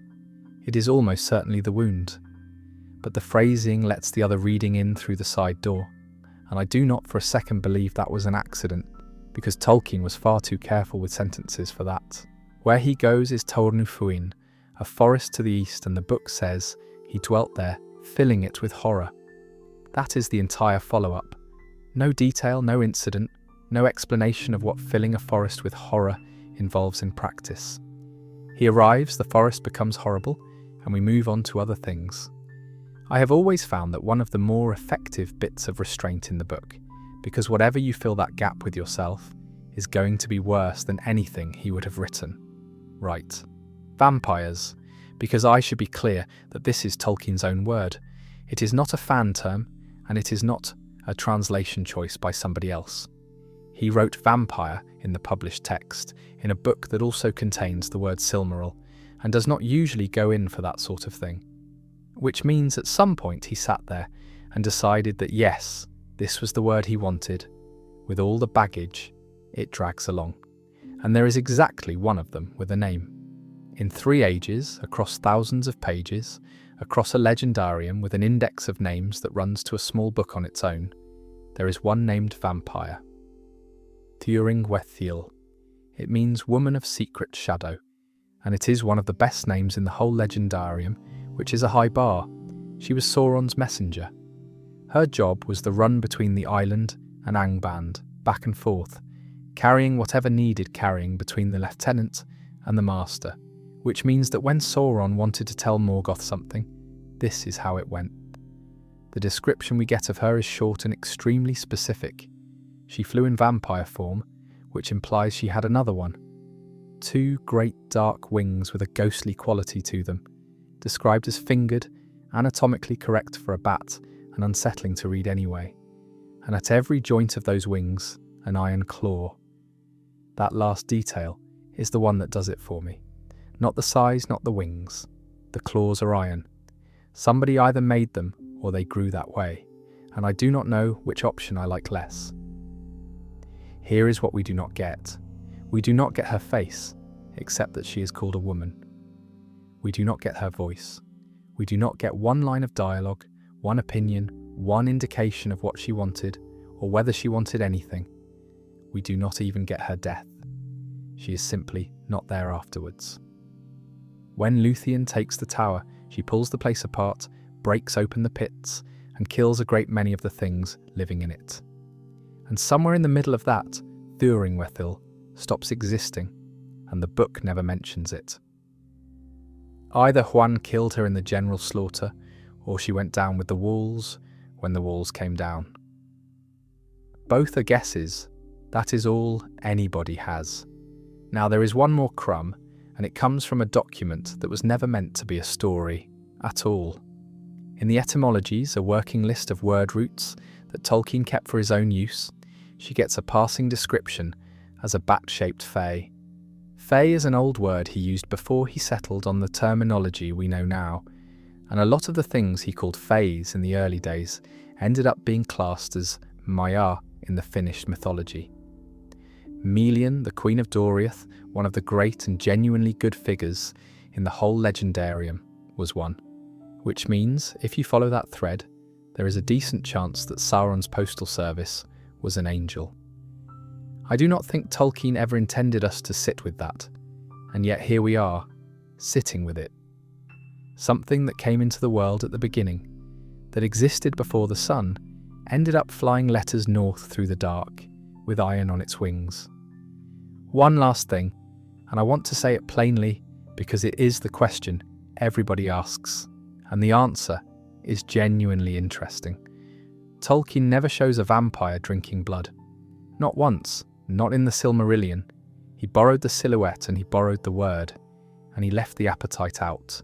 It is almost certainly the wound. But the phrasing lets the other reading in through the side door, and I do not for a second believe that was an accident, because Tolkien was far too careful with sentences for that. Where he goes is Tornu Fuin, a forest to the east, and the book says he dwelt there, filling it with horror. That is the entire follow-up. No detail, no incident, no explanation of what filling a forest with horror involves in practice. He arrives, the forest becomes horrible, and we move on to other things. I have always found that one of the more effective bits of restraint in the book, because whatever you fill that gap with yourself, is going to be worse than anything he would have written. Right. Vampires, because I should be clear that this is Tolkien's own word. It is not a fan term, and it is not a translation choice by somebody else. He wrote vampire in the published text, in a book that also contains the word Silmaril, and does not usually go in for that sort of thing. Which means at some point he sat there and decided that yes, this was the word he wanted, with all the baggage it drags along. And there is exactly one of them with a name. In 3 ages, across thousands of pages, across a legendarium with an index of names that runs to a small book on its own, there is one named vampire. Tranquillity. It means woman of secret shadow, and it is one of the best names in the whole legendarium, which is a high bar. She was Sauron's messenger. Her job was the run between the island and Ambiment, back and forth, carrying whatever needed carrying between the lieutenant and the master, which means that when Sauron wanted to tell Morgoth something, this is how it went. The description we get of her is short and extremely specific. She flew in vampire form, which implies she had another one. 2 great dark wings with a ghostly quality to them, described as fingered, anatomically correct for a bat and unsettling to read anyway. And at every joint of those wings, an iron claw. That last detail is the one that does it for me. Not the size, not the wings. The claws are iron. Somebody either made them or they grew that way, and I do not know which option I like less. Here is what we do not get. We do not get her face, except that she is called a woman. We do not get her voice. We do not get one line of dialogue, one opinion, one indication of what she wanted, or whether she wanted anything. We do not even get her death. She is simply not there afterwards. When Luthien takes the tower, she pulls the place apart, breaks open the pits, and kills a great many of the things living in it. And somewhere in the middle of that, Tranquillity stops existing, and the book never mentions it. Either Juan killed her in the general slaughter, or she went down with the walls when the walls came down. Both are guesses. That is all anybody has. Now there is one more crumb, and it comes from a document that was never meant to be a story at all. In the etymologies, a working list of word roots that Tolkien kept for his own use, she gets a passing description as a bat-shaped fae. Fae is an old word he used before he settled on the terminology we know now, and a lot of the things he called faes in the early days ended up being classed as Maya in the Finnish mythology. Melian, the Queen of Doriath, one of the great and genuinely good figures in the whole legendarium, was one. Which means, if you follow that thread, there is a decent chance that Sauron's postal service was an angel. I do not think Tolkien ever intended us to sit with that, and yet here we are, sitting with it. Something that came into the world at the beginning, that existed before the sun, ended up flying letters north through the dark, with iron on its wings. One last thing, and I want to say it plainly because it is the question everybody asks, and the answer is genuinely interesting. Tolkien never shows a vampire drinking blood. Not once, not in the Silmarillion. He borrowed the silhouette and he borrowed the word, and he left the appetite out,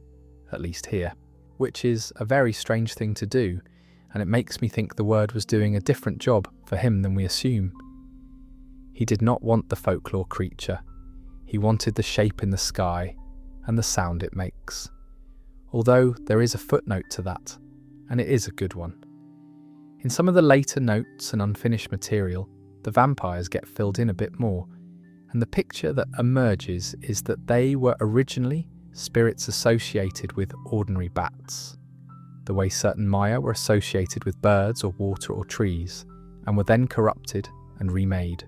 at least here, which is a very strange thing to do, and it makes me think the word was doing a different job for him than we assume. He did not want the folklore creature. He wanted the shape in the sky and the sound it makes. Although there is a footnote to that, and it is a good one. In some of the later notes and unfinished material, the vampires get filled in a bit more, and the picture that emerges is that they were originally spirits associated with ordinary bats, the way certain Maya were associated with birds or water or trees, and were then corrupted and remade,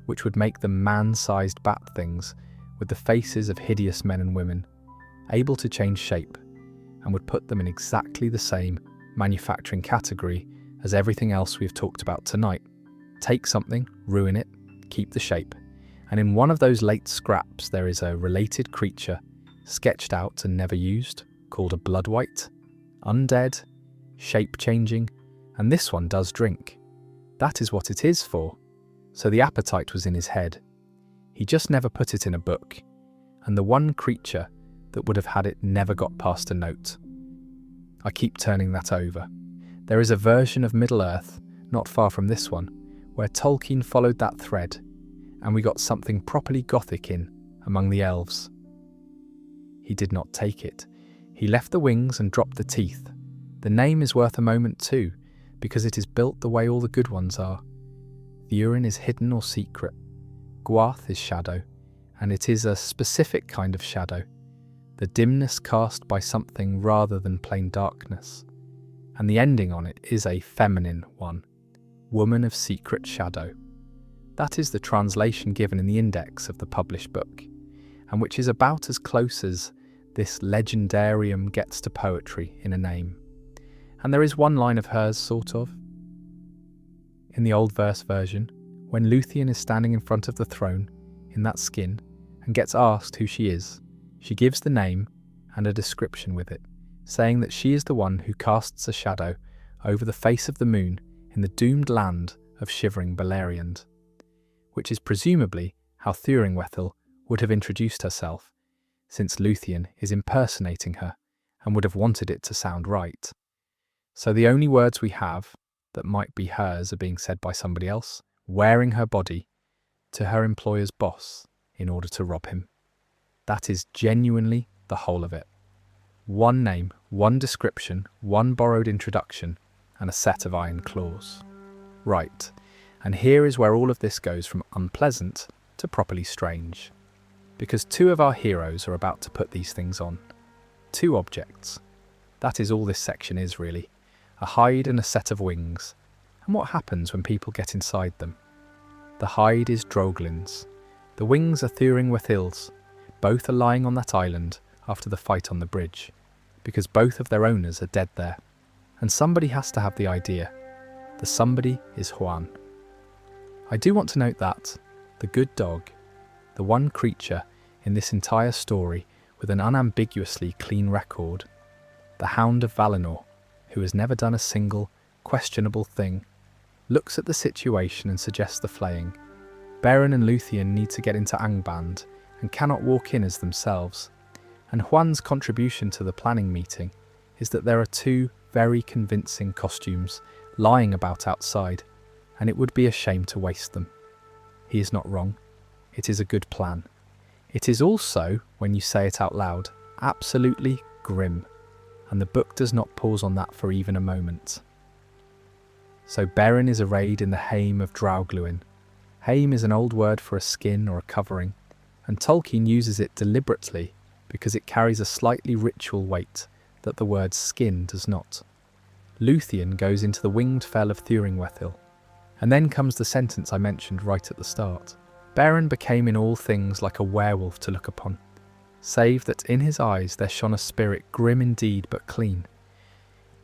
which would make them man-sized bat things with the faces of hideous men and women, able to change shape, and would put them in exactly the same manufacturing category as everything else we've talked about tonight. Take something, ruin it, keep the shape, and in one of those late scraps there is a related creature, sketched out and never used, called a bloodwhite, undead, shape-changing, and this one does drink. That is what it is for. So the appetite was in his head. He just never put it in a book, and the one creature that would have had it never got past a note. I keep turning that over. There is a version of Middle-earth, not far from this one, where Tolkien followed that thread, and we got something properly gothic in among the elves. He did not take it. He left the wings and dropped the teeth. The name is worth a moment too, because it is built the way all the good ones are. Thurin is hidden or secret. Gwath is shadow, and it is a specific kind of shadow, the dimness cast by something rather than plain darkness. And the ending on it is a feminine one, woman of secret shadow. That is the translation given in the index of the published book, and which is about as close as this legendarium gets to poetry in a name. And there is one line of hers, sort of. In the old verse version, when Luthien is standing in front of the throne in that skin and gets asked who she is, she gives the name and a description with it, saying that she is the one who casts a shadow over the face of the moon in the doomed land of shivering Beleriand, which is presumably how Thuringwethil would have introduced herself, since Luthien is impersonating her and would have wanted it to sound right. So the only words we have that might be hers are being said by somebody else, wearing her body to her employer's boss in order to rob him. That is genuinely the whole of it. One name, one description, one borrowed introduction, and a set of iron claws. Right, and here is where all of this goes from unpleasant to properly strange. Because two of our heroes are about to put these things on. Two objects. That is all this section is really. A hide and a set of wings. And what happens when people get inside them? The hide is Droglin's. The wings are Thuringwethil's. Both are lying on that island after the fight on the bridge, because both of their owners are dead there. And somebody has to have the idea. The somebody is Juan. I do want to note that the good dog, the one creature in this entire story with an unambiguously clean record, the Hound of Valinor, who has never done a single questionable thing, looks at the situation and suggests the flaying. Beren and Luthien need to get into Angband and cannot walk in as themselves, and Juan's contribution to the planning meeting is that there are two very convincing costumes lying about outside, and it would be a shame to waste them. He is not wrong. It is a good plan. It is also, when you say it out loud, absolutely grim, and the book does not pause on that for even a moment. So Beren is arrayed in the haim of Draugluin. Haim is an old word for a skin or a covering, and Tolkien uses it deliberately because it carries a slightly ritual weight that the word skin does not. Luthien goes into the winged fell of Thuringwethil, and then comes the sentence I mentioned right at the start. Beren became in all things like a werewolf to look upon, save that in his eyes there shone a spirit grim indeed but clean.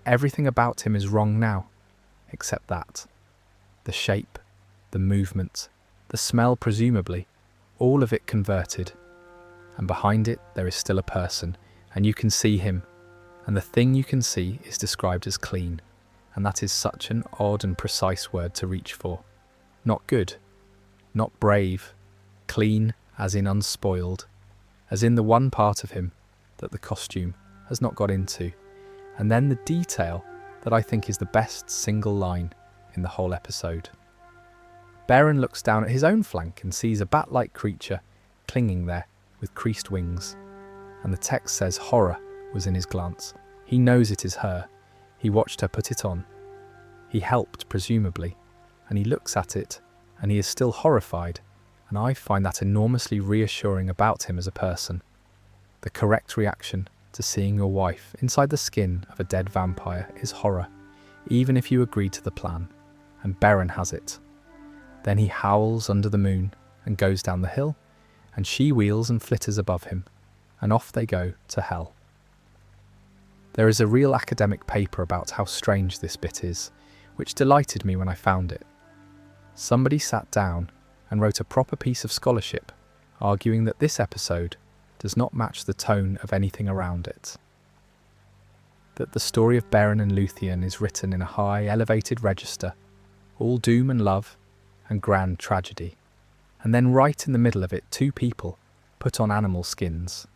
Everything about him is wrong now, except that. The shape, the movement, the smell presumably, all of it converted. And behind it there is still a person, and you can see him, and the thing you can see is described as clean, and that is such an odd and precise word to reach for. Not good, not brave, clean as in unspoiled, as in the one part of him that the costume has not got into, and then the detail that I think is the best single line in the whole episode. Beren looks down at his own flank and sees a bat-like creature clinging there with creased wings, and the text says horror was in his glance. He knows it is her. He watched her put it on. He helped, presumably, and he looks at it, and he is still horrified, and I find that enormously reassuring about him as a person. The correct reaction to seeing your wife inside the skin of a dead vampire is horror, even if you agree to the plan, and Beren has it. Then he howls under the moon and goes down the hill, and she wheels and flitters above him, and off they go to hell. There is a real academic paper about how strange this bit is, which delighted me when I found it. Somebody sat down and wrote a proper piece of scholarship, arguing that this episode does not match the tone of anything around it. That the story of Beren and Luthien is written in a high, elevated register, all doom and love and grand tragedy, and then right in the middle of it two people put on animal skins,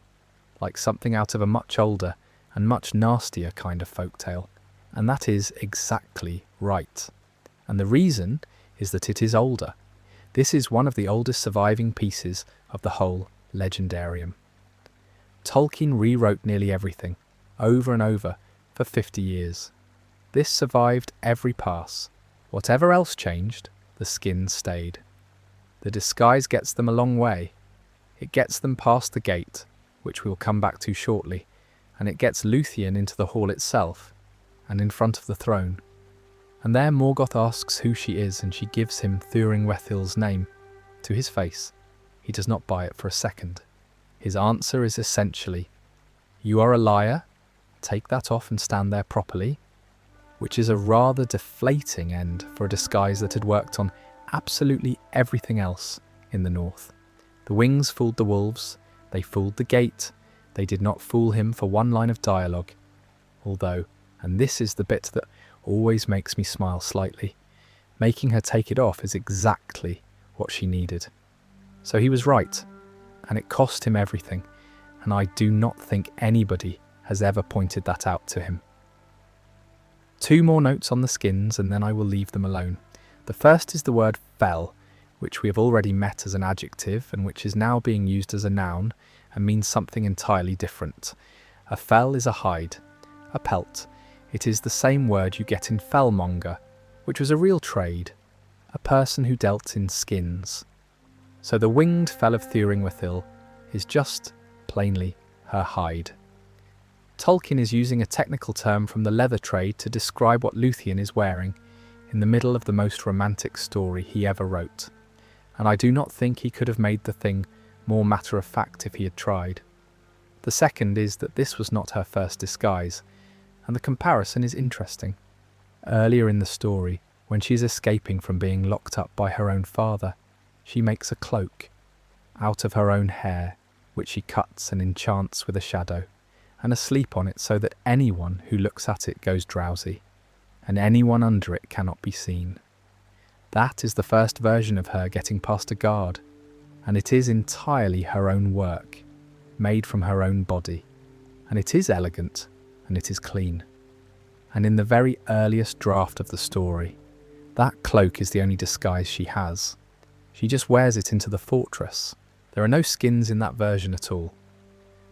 like something out of a much older and much nastier kind of folktale, and that is exactly right. And the reason is that it is older. This is one of the oldest surviving pieces of the whole legendarium. Tolkien rewrote nearly everything, over and over, for 50 years. This survived every pass. Whatever else changed, the skin stayed. The disguise gets them a long way. It gets them past the gate, which we will come back to shortly, and it gets Luthien into the hall itself, and in front of the throne. And there Morgoth asks who she is, and she gives him Thuringwethil's name. To his face, he does not buy it for a second. His answer is essentially, "You are a liar, take that off and stand there properly," which is a rather deflating end for a disguise that had worked on absolutely everything else in the north. The wings fooled the wolves, they fooled the gate, they did not fool him for one line of dialogue. Although, and this is the bit that always makes me smile slightly, making her take it off is exactly what she needed. So he was right, and it cost him everything, and I do not think anybody has ever pointed that out to him. 2 more notes on the skins, and then I will leave them alone. The first is the word fell, which we have already met as an adjective and which is now being used as a noun and means something entirely different. A fell is a hide, a pelt. It is the same word you get in fellmonger, which was a real trade, a person who dealt in skins. So the winged fell of Thuringwethil is just, plainly, her hide. Tolkien is using a technical term from the leather trade to describe what Luthien is wearing in the middle of the most romantic story he ever wrote, and I do not think he could have made the thing more matter-of-fact if he had tried. The second is that this was not her first disguise, and the comparison is interesting. Earlier in the story, when she is escaping from being locked up by her own father, she makes a cloak out of her own hair, which she cuts and enchants with a shadow, and asleep on it so that anyone who looks at it goes drowsy, and anyone under it cannot be seen. That is the first version of her getting past a guard, and it is entirely her own work, made from her own body, and it is elegant, and it is clean. And in the very earliest draft of the story, that cloak is the only disguise she has. She just wears it into the fortress. There are no skins in that version at all.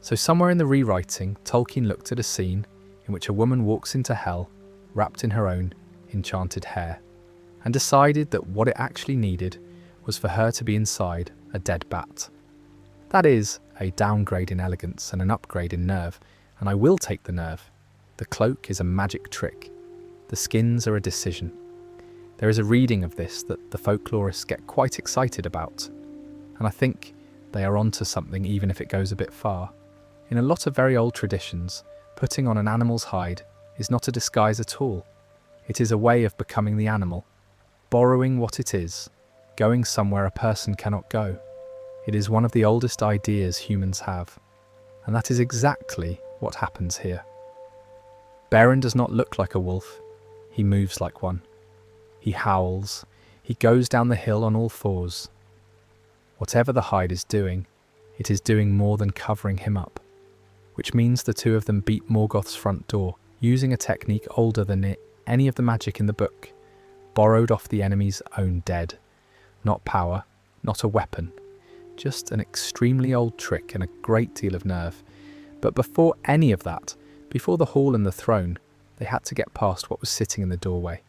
So somewhere in the rewriting, Tolkien looked at a scene in which a woman walks into hell, wrapped in her own enchanted hair, and decided that what it actually needed was for her to be inside a dead bat. That is a downgrade in elegance and an upgrade in nerve, and I will take the nerve. The cloak is a magic trick. The skins are a decision. There is a reading of this that the folklorists get quite excited about, and I think they are onto something even if it goes a bit far. In a lot of very old traditions, putting on an animal's hide is not a disguise at all. It is a way of becoming the animal, borrowing what it is, going somewhere a person cannot go. It is one of the oldest ideas humans have, and that is exactly what happens here. Beren does not look like a wolf, he moves like one. He howls, he goes down the hill on all fours. Whatever the hide is doing, it is doing more than covering him up, which means the two of them beat Morgoth's front door, using a technique older than any of the magic in the book, borrowed off the enemy's own dead. Not power, not a weapon, just an extremely old trick and a great deal of nerve. But before any of that, before the hall and the throne, they had to get past what was sitting in the doorway.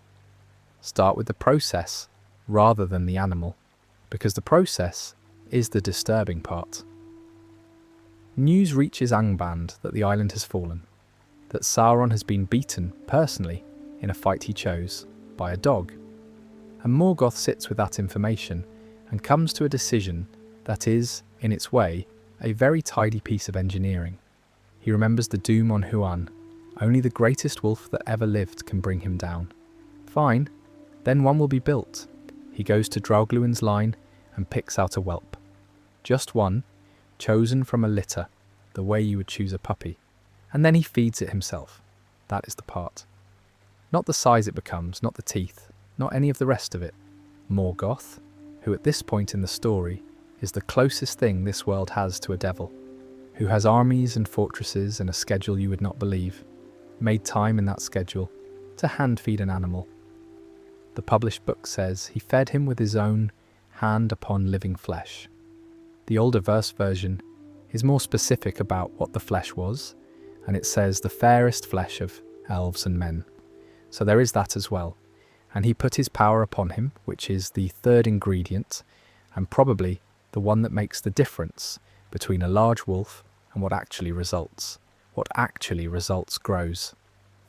Start with the process rather than the animal, because the process is the disturbing part. News reaches Angband that the island has fallen, that Sauron has been beaten, personally, in a fight he chose, by a dog. And Morgoth sits with that information and comes to a decision that is, in its way, a very tidy piece of engineering. He remembers the doom on Huan. Only the greatest wolf that ever lived can bring him down. Fine, then one will be built. He goes to Draugluin's line and picks out a whelp. Just one, chosen from a litter, the way you would choose a puppy. And then he feeds it himself. That is the part. Not the size it becomes, not the teeth, not any of the rest of it. Morgoth, who at this point in the story is the closest thing this world has to a devil, who has armies and fortresses and a schedule you would not believe, made time in that schedule to hand-feed an animal. The published book says he fed him with his own hand upon living flesh. The older verse version is more specific about what the flesh was, and it says the fairest flesh of elves and men. So there is that as well. And he put his power upon him, which is the third ingredient, and probably the one that makes the difference between a large wolf and what actually results. What actually results grows.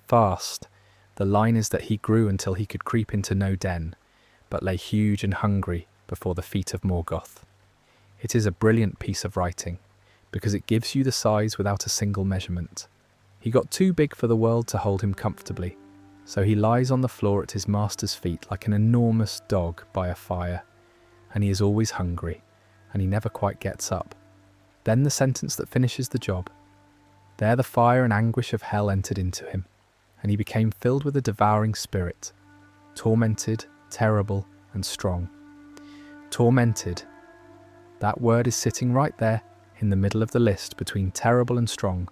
Fast, The line is that he grew until he could creep into no den, but lay huge and hungry before the feet of Morgoth. It is a brilliant piece of writing, because it gives you the size without a single measurement. He got too big for the world to hold him comfortably, so he lies on the floor at his master's feet like an enormous dog by a fire, and he is always hungry, and he never quite gets up. Then the sentence that finishes the job. There the fire and anguish of hell entered into him, and he became filled with a devouring spirit, tormented, terrible, and strong. Tormented. That word is sitting right there in the middle of the list between terrible and strong,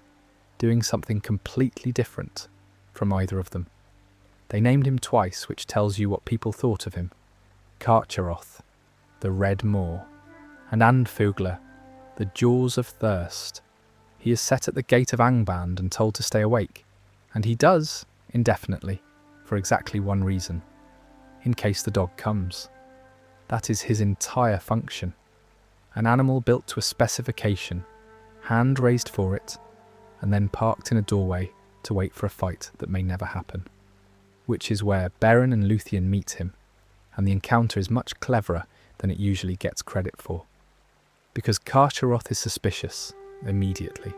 doing something completely different from either of them. They named him twice, which tells you what people thought of him. Carcharoth, the Red Moor, and Andfugler, the Jaws of Thirst. He is set at the gate of Angband and told to stay awake, and he does, indefinitely, for exactly one reason: in case the dog comes. That is his entire function. An animal built to a specification, hand raised for it, and then parked in a doorway to wait for a fight that may never happen. Which is where Beren and Luthien meet him, and the encounter is much cleverer than it usually gets credit for. Because Carcharoth is suspicious, immediately.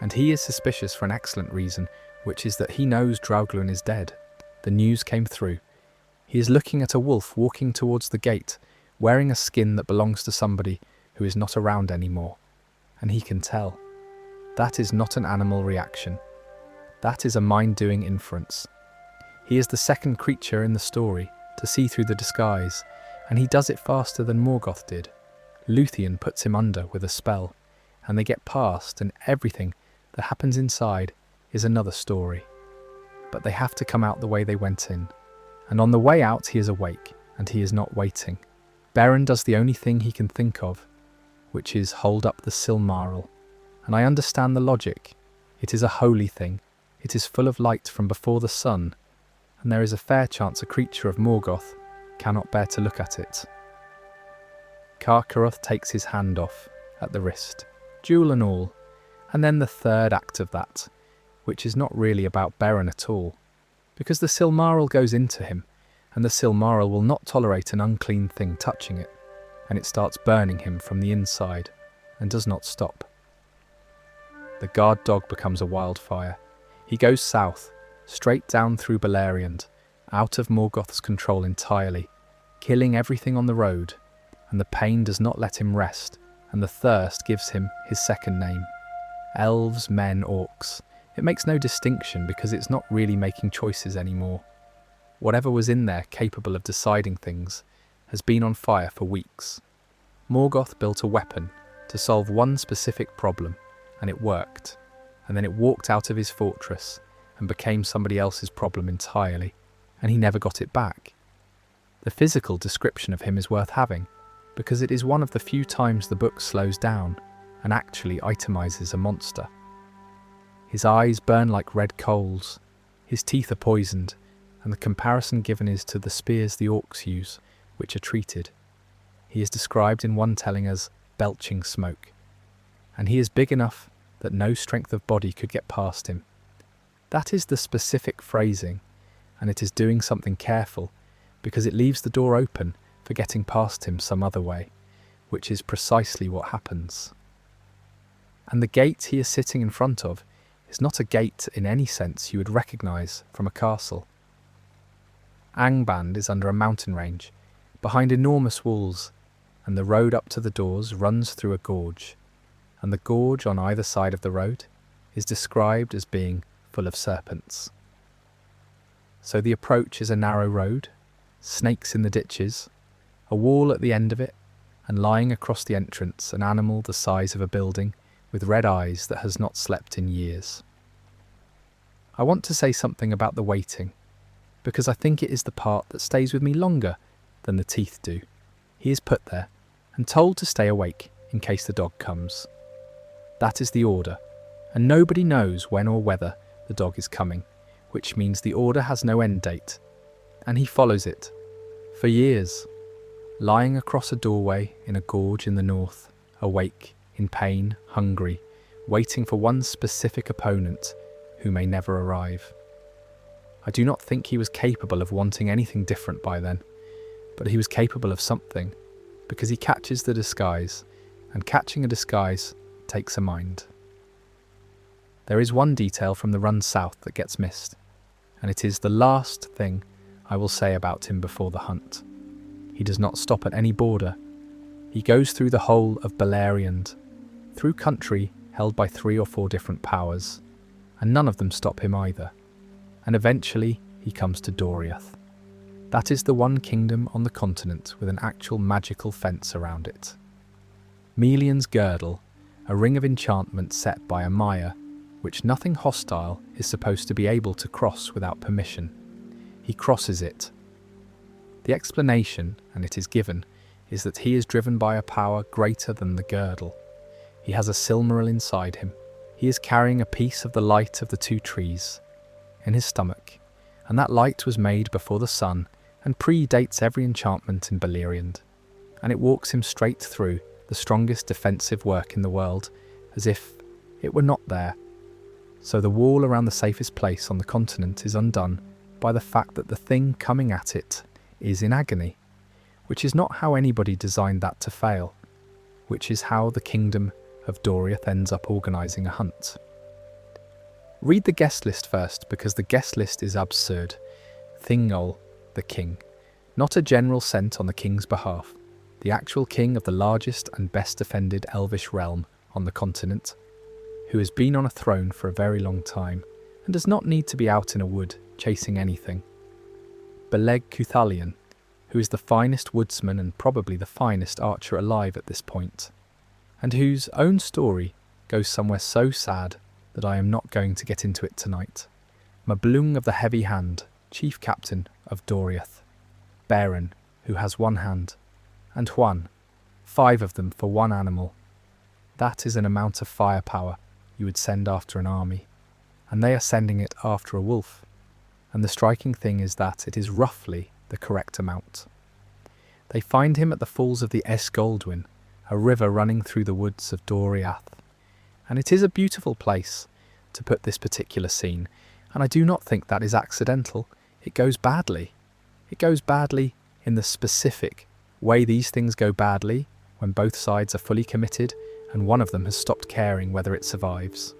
And he is suspicious for an excellent reason, which is that he knows Draugluin is dead. The news came through. He is looking at a wolf walking towards the gate, wearing a skin that belongs to somebody who is not around anymore. And he can tell. That is not an animal reaction. That is a mind-doing inference. He is the second creature in the story to see through the disguise, and he does it faster than Morgoth did. Luthien puts him under with a spell, and they get past, and everything that happens inside is another story. But they have to come out the way they went in. And on the way out he is awake, and he is not waiting. Beren does the only thing he can think of, which is hold up the Silmaril. And I understand the logic. It is a holy thing. It is full of light from before the sun, and there is a fair chance a creature of Morgoth cannot bear to look at it. Carcharoth takes his hand off, at the wrist, jewel and all, and then the third act of that, which is not really about Beren at all, because the Silmaril goes into him, and the Silmaril will not tolerate an unclean thing touching it, and it starts burning him from the inside, and does not stop. The guard dog becomes a wildfire. He goes south, straight down through Beleriand, out of Morgoth's control entirely, killing everything on the road, and the pain does not let him rest, and the thirst gives him his second name. Elves, men, orcs. It makes no distinction because it's not really making choices anymore. Whatever was in there capable of deciding things has been on fire for weeks. Morgoth built a weapon to solve one specific problem, and it worked, and then it walked out of his fortress and became somebody else's problem entirely, and he never got it back. The physical description of him is worth having, because it is one of the few times the book slows down and actually itemizes a monster. His eyes burn like red coals, his teeth are poisoned, and the comparison given is to the spears the orcs use, which are treated. He is described in one telling as belching smoke, and he is big enough that no strength of body could get past him. That is the specific phrasing, and it is doing something careful, because it leaves the door open for getting past him some other way, which is precisely what happens. And the gate he is sitting in front of is not a gate in any sense you would recognise from a castle. Angband is under a mountain range, behind enormous walls, and the road up to the doors runs through a gorge, and the gorge on either side of the road is described as being full of serpents. So the approach is a narrow road, snakes in the ditches, a wall at the end of it, and lying across the entrance an animal the size of a building with red eyes that has not slept in years. I want to say something about the waiting, because I think it is the part that stays with me longer than the teeth do. He is put there and told to stay awake in case the dog comes. That is the order, and nobody knows when or whether the dog is coming, which means the order has no end date, and he follows it for years, lying across a doorway in a gorge in the north, awake, in pain, hungry, waiting for one specific opponent who may never arrive. I do not think he was capable of wanting anything different by then, but he was capable of something, because he catches the disguise, and catching a disguise takes a mind. There is one detail from the run south that gets missed, and it is the last thing I will say about him before the hunt. He does not stop at any border. He goes through the whole of Beleriand, through country held by 3 or 4 different powers, and none of them stop him either. And eventually he comes to Doriath. That is the one kingdom on the continent with an actual magical fence around it. Melian's girdle, a ring of enchantment set by a Maya, which nothing hostile is supposed to be able to cross without permission. He crosses it. The explanation, and it is given, is that he is driven by a power greater than the girdle. He has a Silmaril inside him. He is carrying a piece of the light of the 2 trees in his stomach, and that light was made before the sun and predates every enchantment in Beleriand, and it walks him straight through the strongest defensive work in the world, as if it were not there. So the wall around the safest place on the continent is undone by the fact that the thing coming at it is in agony, which is not how anybody designed that to fail, which is how the kingdom of Doriath ends up organising a hunt. Read the guest list first, because the guest list is absurd. Thingol, the king. Not a general sent on the king's behalf. The actual king of the largest and best defended elvish realm on the continent, who has been on a throne for a very long time, and does not need to be out in a wood chasing anything. Beleg Cuthalion, who is the finest woodsman and probably the finest archer alive at this point, and whose own story goes somewhere so sad that I am not going to get into it tonight. Mablung of the Heavy Hand, chief captain of Doriath. Beren, who has 1 hand, and Juan, 5 of them for 1 animal. That is an amount of firepower you would send after an army, and they are sending it after a wolf. And the striking thing is that it is roughly the correct amount. They find him at the falls of the Esgoldwyn, a river running through the woods of Doriath. And it is a beautiful place to put this particular scene, and I do not think that is accidental. It goes badly. It goes badly in the specific way these things go badly when both sides are fully committed and one of them has stopped caring whether it survives.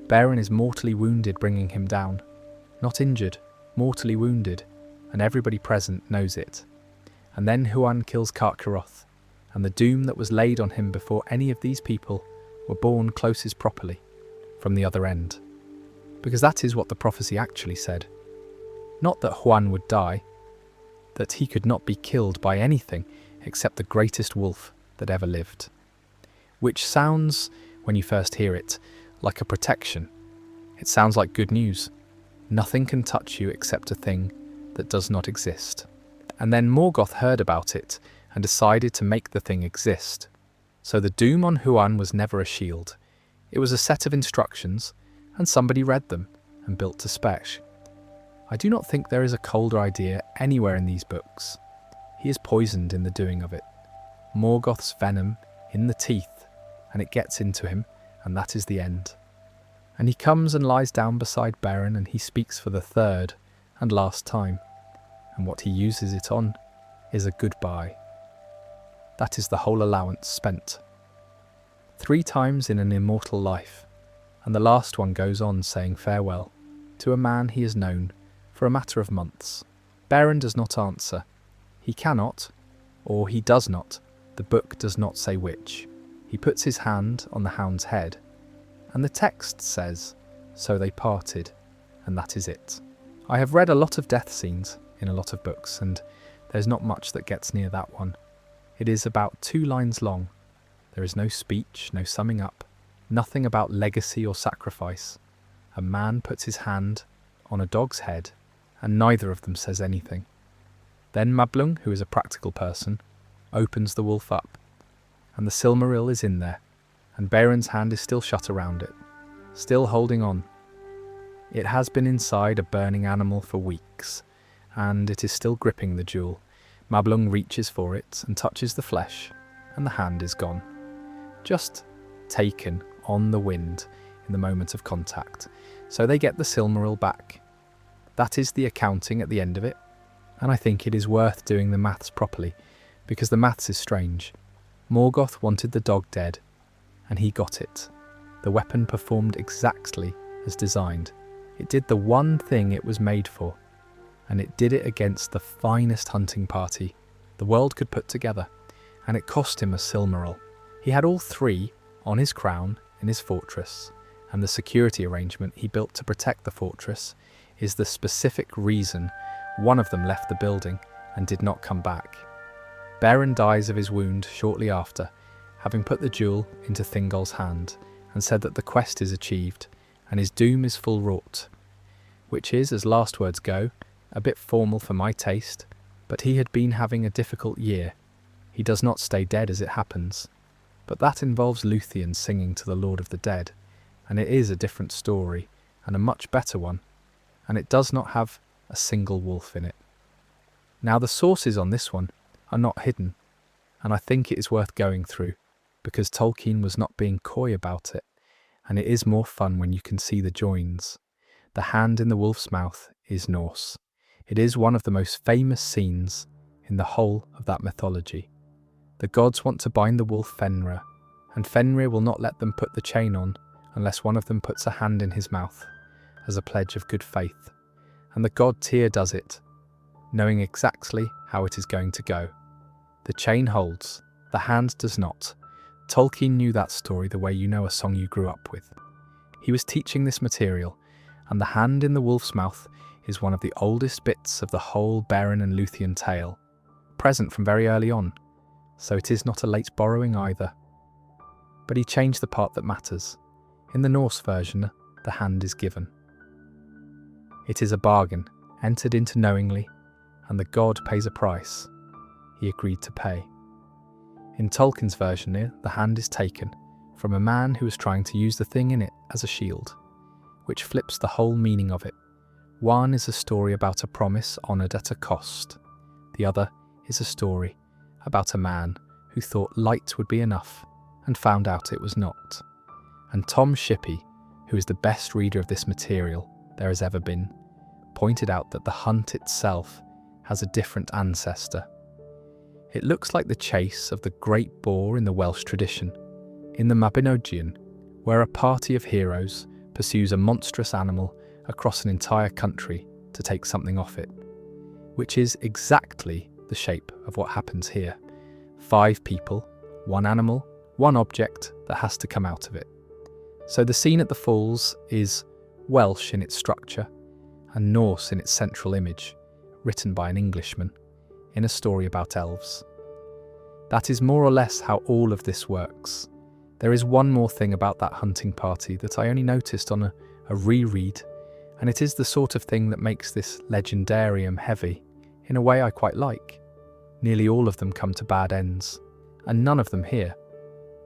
Beren is mortally wounded bringing him down. Not injured, mortally wounded, and everybody present knows it. And then Huan kills Karkaroth, and the doom that was laid on him before any of these people were born closes properly from the other end. Because that is what the prophecy actually said. Not that Juan would die, that he could not be killed by anything except the greatest wolf that ever lived. Which sounds, when you first hear it, like a protection. It sounds like good news. Nothing can touch you except a thing that does not exist. And then Morgoth heard about it and decided to make the thing exist. So the doom on Huan was never a shield. It was a set of instructions, and somebody read them and built to spec. I do not think there is a colder idea anywhere in these books. He is poisoned in the doing of it. Morgoth's venom in the teeth, and it gets into him, and that is the end. And he comes and lies down beside Beren, and he speaks for the 3rd and last time, and what he uses it on is a goodbye. That is the whole allowance spent. 3 times in an immortal life, and the last one goes on saying farewell to a man he has known for a matter of months. Beren does not answer. He cannot, or he does not. The book does not say which. He puts his hand on the hound's head, and the text says, "So they parted," and that is it. I have read a lot of death scenes in a lot of books, and there's not much that gets near that one. It is about 2 lines long. There is no speech, no summing up, nothing about legacy or sacrifice. A man puts his hand on a dog's head, and neither of them says anything. Then Mablung, who is a practical person, opens the wolf up, and the Silmaril is in there, and Beren's hand is still shut around it, still holding on. It has been inside a burning animal for weeks, and it is still gripping the jewel. Mablung reaches for it and touches the flesh, and the hand is gone. Just taken on the wind in the moment of contact. So they get the Silmaril back, That is the accounting at the end of it, and I think it is worth doing the maths properly, because the maths is strange. Morgoth wanted the dog dead, and he got it. The weapon performed exactly as designed. It did the one thing it was made for, and it did it against the finest hunting party the world could put together, and it cost him a Silmaril. He had all three on his crown in his fortress, and the security arrangement he built to protect the fortress is the specific reason one of them left the building and did not come back. Beren dies of his wound shortly after, having put the jewel into Thingol's hand, and said that the quest is achieved, and his doom is full wrought, which is, as last words go, a bit formal for my taste, but he had been having a difficult year. He does not stay dead as it happens, but that involves Luthien singing to the Lord of the Dead, and it is a different story, and a much better one, and it does not have a single wolf in it. Now the sources on this one are not hidden, and I think it is worth going through, because Tolkien was not being coy about it, and it is more fun when you can see the joins. The hand in the wolf's mouth is Norse. It is one of the most famous scenes in the whole of that mythology. The gods want to bind the wolf Fenrir, and Fenrir will not let them put the chain on unless one of them puts a hand in his mouth, as a pledge of good faith. And the god Tyr does it, knowing exactly how it is going to go. The chain holds, the hand does not. Tolkien knew that story the way you know a song you grew up with. He was teaching this material, and the hand in the wolf's mouth is one of the oldest bits of the whole Beren and Luthien tale, present from very early on, so it is not a late borrowing either. But he changed the part that matters. In the Norse version, the hand is given. It is a bargain, entered into knowingly, and the god pays a price. He agreed to pay. In Tolkien's version here, the hand is taken from a man who was trying to use the thing in it as a shield, which flips the whole meaning of it. One is a story about a promise honoured at a cost. The other is a story about a man who thought light would be enough and found out it was not. And Tom Shippey, who is the best reader of this material there has ever been, pointed out that the hunt itself has a different ancestor. It looks like the chase of the great boar in the Welsh tradition, in the Mabinogion, where a party of heroes pursues a monstrous animal across an entire country to take something off it, which is exactly the shape of what happens here. 5 people, 1 animal, 1 object that has to come out of it. So the scene at the falls is Welsh in its structure and Norse in its central image, written by an Englishman, in a story about elves. That is more or less how all of this works. There is one more thing about that hunting party that I only noticed on a reread, and it is the sort of thing that makes this legendarium heavy, in a way I quite like. Nearly all of them come to bad ends, and none of them here.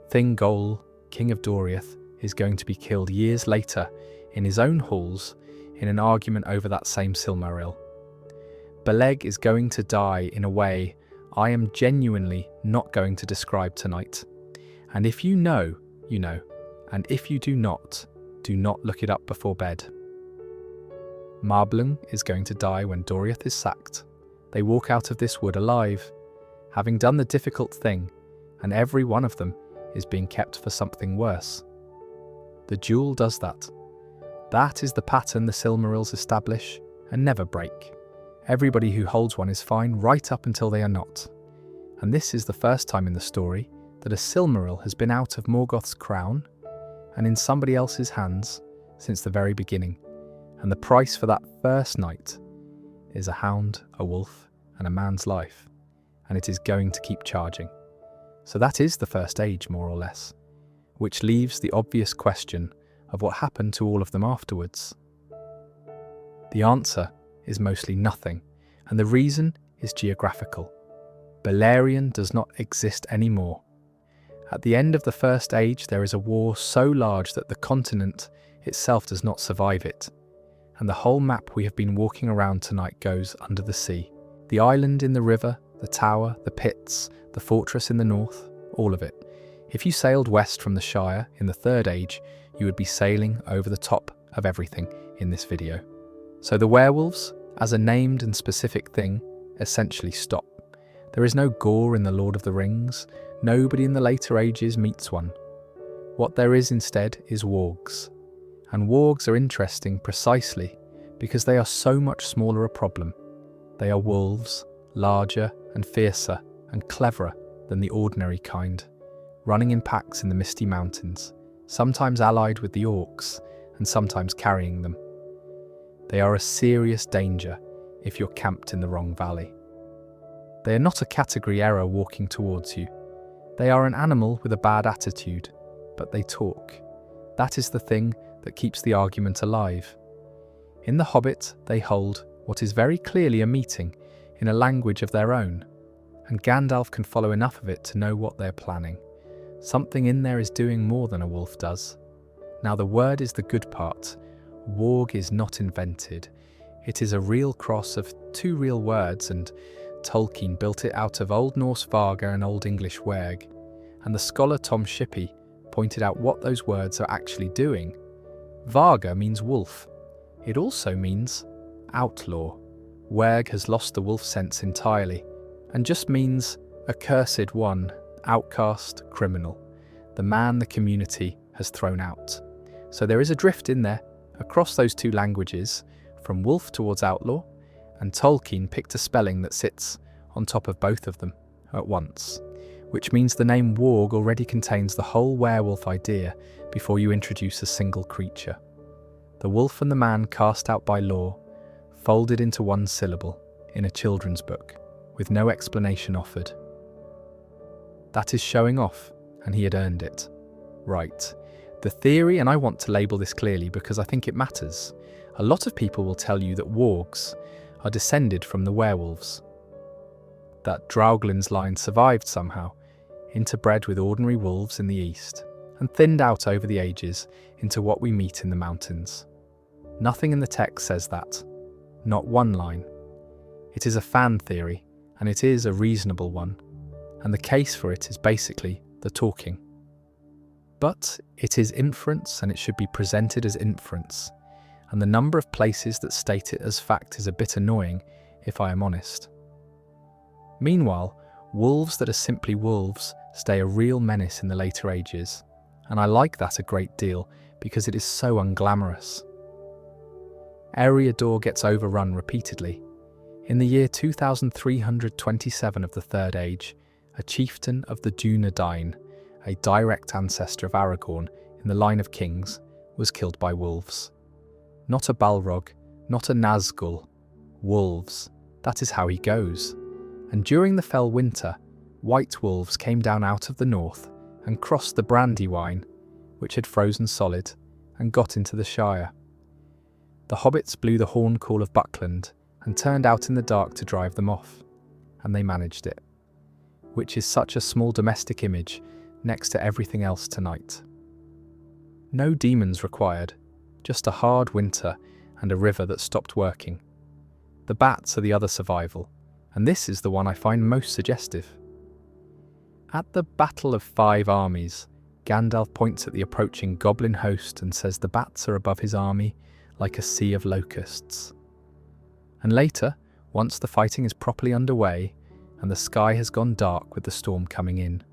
Thingol, King of Doriath, is going to be killed years later in his own halls in an argument over that same Silmaril. Beleg is going to die in a way I am genuinely not going to describe tonight. And if you know, you know, and if you do not look it up before bed. Marblung is going to die when Doriath is sacked. They walk out of this wood alive, having done the difficult thing, and every one of them is being kept for something worse. The jewel does that. That is the pattern the Silmarils establish and never break. Everybody who holds one is fine right up until they are not. And this is the first time in the story that a Silmaril has been out of Morgoth's crown and in somebody else's hands since the very beginning. And the price for that first night is a hound, a wolf, and a man's life. And it is going to keep charging. So that is the first age, more or less, which leaves the obvious question of what happened to all of them afterwards. The answer is mostly nothing, and the reason is geographical. Beleriand does not exist anymore. At the end of the First Age, there is a war so large that the continent itself does not survive it, and the whole map we have been walking around tonight goes under the sea. The island in the river, the tower, the pits, the fortress in the north, all of it. If you sailed west from the Shire in the Third Age, you would be sailing over the top of everything in this video. So the werewolves, as a named and specific thing, essentially stop. There is no gore in the Lord of the Rings. Nobody in the later ages meets one. What there is instead is wargs. And wargs are interesting precisely because they are so much smaller a problem. They are wolves, larger and fiercer and cleverer than the ordinary kind, running in packs in the misty mountains, sometimes allied with the orcs and sometimes carrying them. They are a serious danger if you're camped in the wrong valley. They are not a category error walking towards you. They are an animal with a bad attitude, but they talk. That is the thing that keeps the argument alive. In The Hobbit, they hold what is very clearly a meeting in a language of their own, and Gandalf can follow enough of it to know what they're planning. Something in there is doing more than a wolf does. Now the word is the good part. Warg is not invented. It is a real cross of two real words, and Tolkien built it out of Old Norse varga and Old English werg, and the scholar Tom Shippey pointed out what those words are actually doing. Varga means wolf. It also means outlaw. Werg has lost the wolf sense entirely, and just means accursed one, outcast, criminal, the man the community has thrown out. So there is a drift in there, across those two languages, from wolf towards outlaw, and Tolkien picked a spelling that sits on top of both of them at once, which means the name warg already contains the whole werewolf idea before you introduce a single creature. The wolf and the man cast out by law, folded into one syllable in a children's book, with no explanation offered. That is showing off, and he had earned it. Right. The theory, and I want to label this clearly because I think it matters, a lot of people will tell you that wargs are descended from the werewolves. That Drauglin's line survived somehow, interbred with ordinary wolves in the east, and thinned out over the ages into what we meet in the mountains. Nothing in the text says that. Not one line. It is a fan theory, and it is a reasonable one, and the case for it is basically the talking. But it is inference, and it should be presented as inference, and the number of places that state it as fact is a bit annoying, if I am honest. Meanwhile, wolves that are simply wolves stay a real menace in the later ages, and I like that a great deal because it is so unglamorous. Eriador gets overrun repeatedly. In the year 2327 of the Third Age, a chieftain of the Dúnedain, a direct ancestor of Aragorn in the line of kings, was killed by wolves. Not a Balrog, not a Nazgul. Wolves. That is how he goes. And during the fell winter, white wolves came down out of the north and crossed the Brandywine, which had frozen solid, and got into the Shire. The hobbits blew the horn call of Buckland and turned out in the dark to drive them off, and they managed it, which is such a small domestic image next to everything else tonight. No demons required, just a hard winter and a river that stopped working. The bats are the other survival, and this is the one I find most suggestive. At the Battle of Five Armies, Gandalf points at the approaching goblin host and says the bats are above his army like a sea of locusts. And later, once the fighting is properly underway and the sky has gone dark with the storm coming in,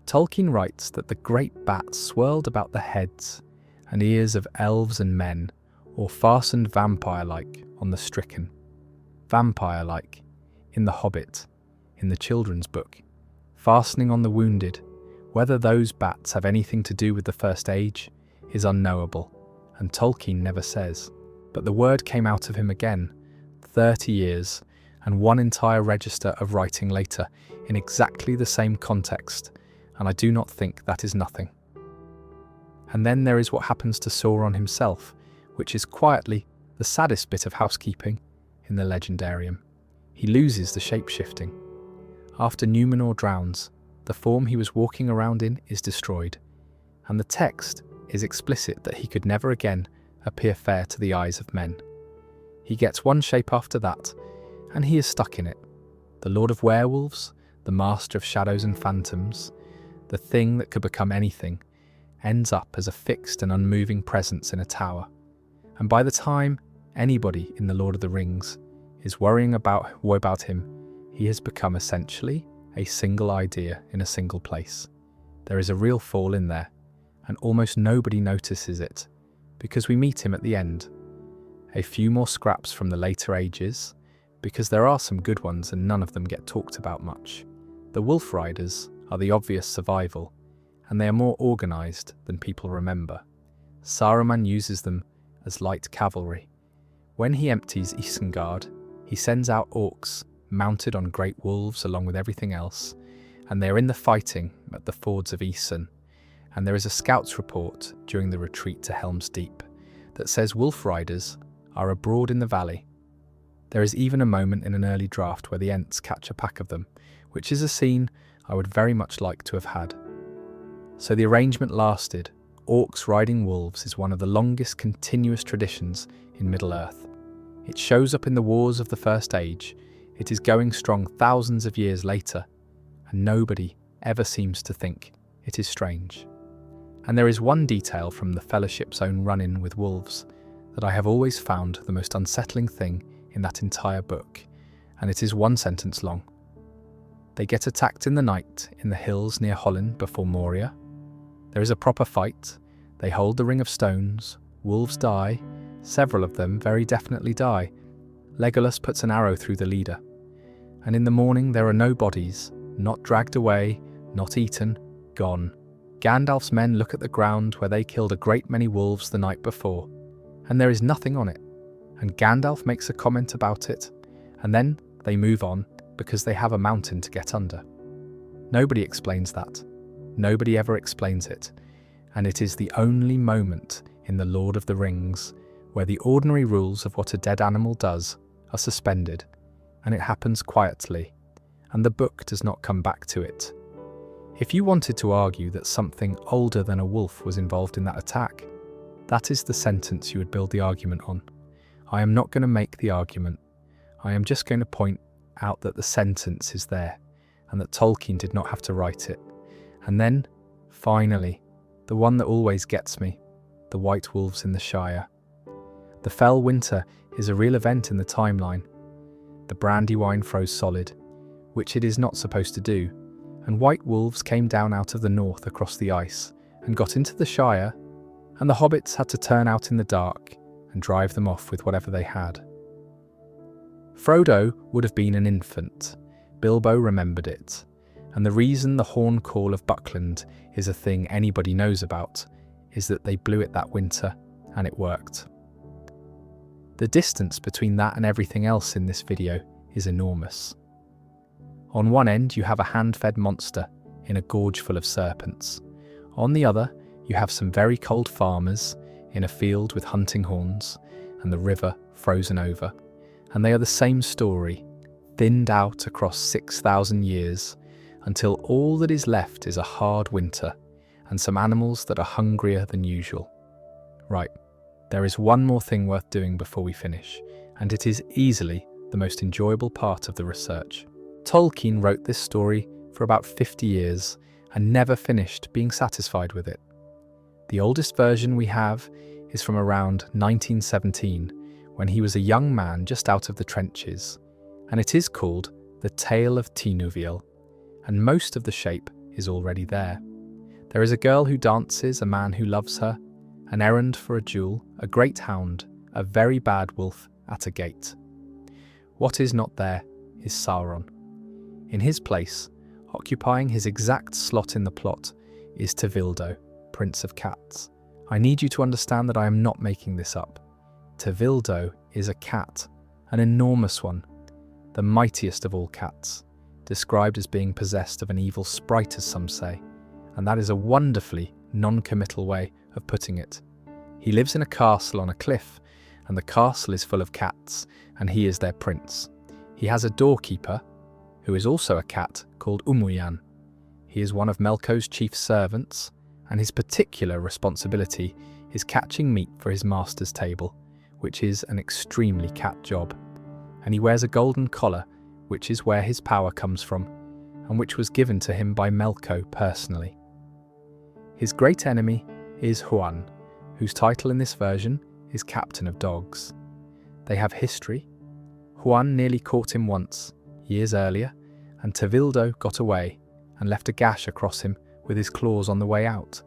Tolkien writes that the great bats swirled about the heads and ears of elves and men, or fastened vampire-like on the stricken. Vampire-like, in The Hobbit, in the children's book, fastening on the wounded. Whether those bats have anything to do with the First Age is unknowable, and Tolkien never says. But the word came out of him again, 30 years, and one entire register of writing later, in exactly the same context, and I do not think that is nothing. And then there is what happens to Sauron himself, which is quietly the saddest bit of housekeeping in the Legendarium. He loses the shape-shifting. After Númenor drowns, the form he was walking around in is destroyed, and the text is explicit that he could never again appear fair to the eyes of men. He gets one shape after that, and he is stuck in it. The Lord of Werewolves, the Master of Shadows and Phantoms, the thing that could become anything, ends up as a fixed and unmoving presence in a tower. And by the time anybody in The Lord of the Rings is worrying about him, he has become essentially a single idea in a single place. There is a real fall in there, and almost nobody notices it, because we meet him at the end. A few more scraps from the later ages, because there are some good ones and none of them get talked about much. The Wolf Riders are the obvious survival, and they are more organised than people remember. Saruman uses them as light cavalry. When he empties Isengard, he sends out orcs mounted on great wolves along with everything else, and they are in the fighting at the fords of Isen, and there is a scout's report during the retreat to Helm's Deep that says Wolf Riders are abroad in the valley. There is even a moment in an early draft where the Ents catch a pack of them, which is a scene I would very much like to have had. So the arrangement lasted. Orcs riding wolves is one of the longest continuous traditions in Middle-earth. It shows up in the wars of the First Age. It is going strong thousands of years later, and nobody ever seems to think it is strange. And there is one detail from the Fellowship's own run-in with wolves that I have always found the most unsettling thing in that entire book, and it is one sentence long. They get attacked in the night in the hills near Hollin before Moria. There is a proper fight. They hold the Ring of Stones. Wolves die. Several of them very definitely die. Legolas puts an arrow through the leader. And in the morning there are no bodies, not dragged away, not eaten, gone. Gandalf's men look at the ground where they killed a great many wolves the night before, and there is nothing on it. And Gandalf makes a comment about it, and then they move on because they have a mountain to get under. Nobody explains that. Nobody ever explains it, and it is the only moment in The Lord of the Rings where the ordinary rules of what a dead animal does are suspended, and it happens quietly, and the book does not come back to it. If you wanted to argue that something older than a wolf was involved in that attack, that is the sentence you would build the argument on. I am not going to make the argument. I am just going to point out that the sentence is there, and that Tolkien did not have to write it. And then, finally, the one that always gets me, the White Wolves in the Shire. The fell winter is a real event in the timeline. The Brandywine froze solid, which it is not supposed to do, and White Wolves came down out of the north across the ice and got into the Shire, and the hobbits had to turn out in the dark and drive them off with whatever they had. Frodo would have been an infant. Bilbo remembered it, and the reason the horn call of Buckland is a thing anybody knows about is that they blew it that winter, and it worked. The distance between that and everything else in this video is enormous. On one end you have a hand-fed monster in a gorge full of serpents. On the other you have some very cold farmers in a field with hunting horns and the river frozen over, and they are the same story, thinned out across 6,000 years, until all that is left is a hard winter and some animals that are hungrier than usual. Right, there is one more thing worth doing before we finish, and it is easily the most enjoyable part of the research. Tolkien wrote this story for about 50 years and never finished being satisfied with it. The oldest version we have is from around 1917, when he was a young man just out of the trenches, and it is called The Tale of Tinuviel, and most of the shape is already there. There is a girl who dances, a man who loves her, an errand for a jewel, a great hound, a very bad wolf at a gate. What is not there is Sauron. In his place, occupying his exact slot in the plot, is Tevildo, Prince of Cats. I need you to understand that I am not making this up. Tevildo is a cat, an enormous one, the mightiest of all cats, described as being possessed of an evil sprite, as some say, and that is a wonderfully non-committal way of putting it. He lives in a castle on a cliff, and the castle is full of cats, and he is their prince. He has a doorkeeper, who is also a cat, called Umuyan. He is one of Melko's chief servants, and his particular responsibility is catching meat for his master's table, which is an extremely cat job. And he wears a golden collar, which is where his power comes from, and which was given to him by Melko personally. His great enemy is Huan, whose title in this version is Captain of Dogs. They have history. Juan nearly caught him once, years earlier, and Tevildo got away and left a gash across him with his claws on the way out,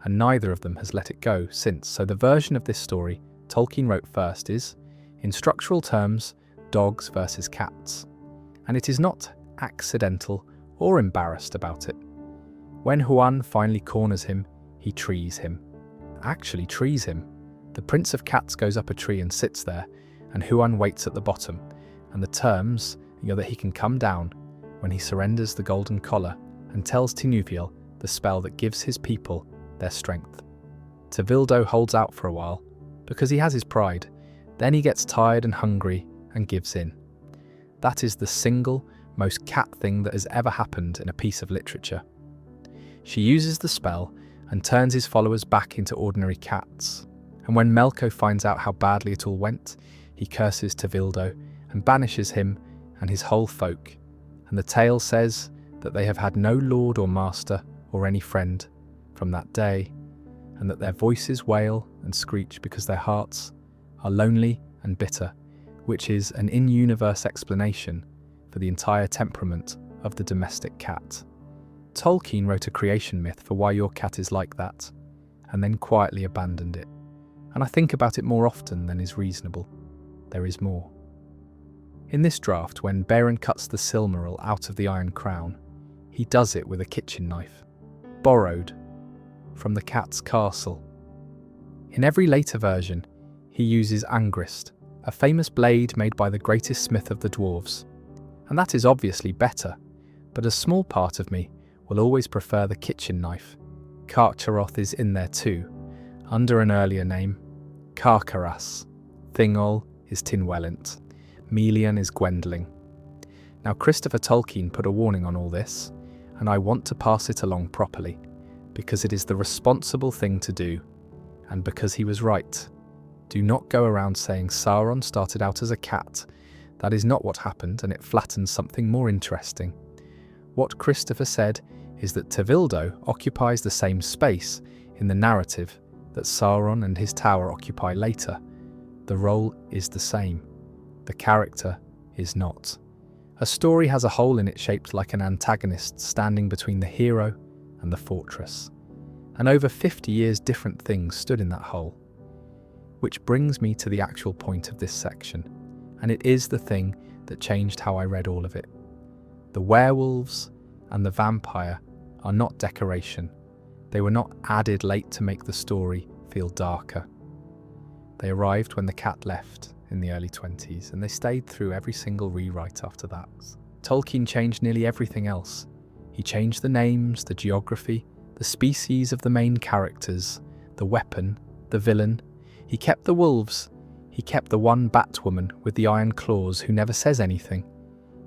and neither of them has let it go since. So the version of this story Tolkien wrote first is, in structural terms, dogs versus cats, and it is not accidental or embarrassed about it. When Juan finally corners him, he trees him. Actually trees him. The Prince of Cats goes up a tree and sits there, and Juan waits at the bottom, and the terms are that he can come down when he surrenders the golden collar and tells Tinuviel the spell that gives his people their strength. Tevildo holds out for a while, because he has his pride. Then he gets tired and hungry and gives in. That is the single most cat thing that has ever happened in a piece of literature. She uses the spell and turns his followers back into ordinary cats. And when Melko finds out how badly it all went, he curses Tevildo and banishes him and his whole folk. And the tale says that they have had no lord or master or any friend from that day, and that their voices wail and screech because their hearts are lonely and bitter, which is an in-universe explanation for the entire temperament of the domestic cat. Tolkien wrote a creation myth for why your cat is like that, and then quietly abandoned it. And I think about it more often than is reasonable. There is more. In this draft, when Beren cuts the Silmaril out of the Iron Crown, he does it with a kitchen knife, borrowed from the cat's castle. In every later version, he uses Angrist, a famous blade made by the greatest smith of the dwarves. And that is obviously better, but a small part of me will always prefer the kitchen knife. Carcharoth is in there too, under an earlier name, Carcharas. Thingol is Tinwellant. Melian is Gwendling. Now Christopher Tolkien put a warning on all this, and I want to pass it along properly, because it is the responsible thing to do, and because he was right. Do not go around saying Sauron started out as a cat. That is not what happened, and it flattens something more interesting. What Christopher said is that Tevildo occupies the same space in the narrative that Sauron and his tower occupy later. The role is the same. The character is not. A story has a hole in it shaped like an antagonist standing between the hero and the fortress. And over 50 years different things stood in that hole. Which brings me to the actual point of this section, and it is the thing that changed how I read all of it. The werewolves and the vampire are not decoration. They were not added late to make the story feel darker. They arrived when the cat left in the early 20s, and they stayed through every single rewrite after that. Tolkien changed nearly everything else. He changed the names, the geography, the species of the main characters, the weapon, the villain. He kept the wolves. He kept the one Batwoman with the iron claws who never says anything.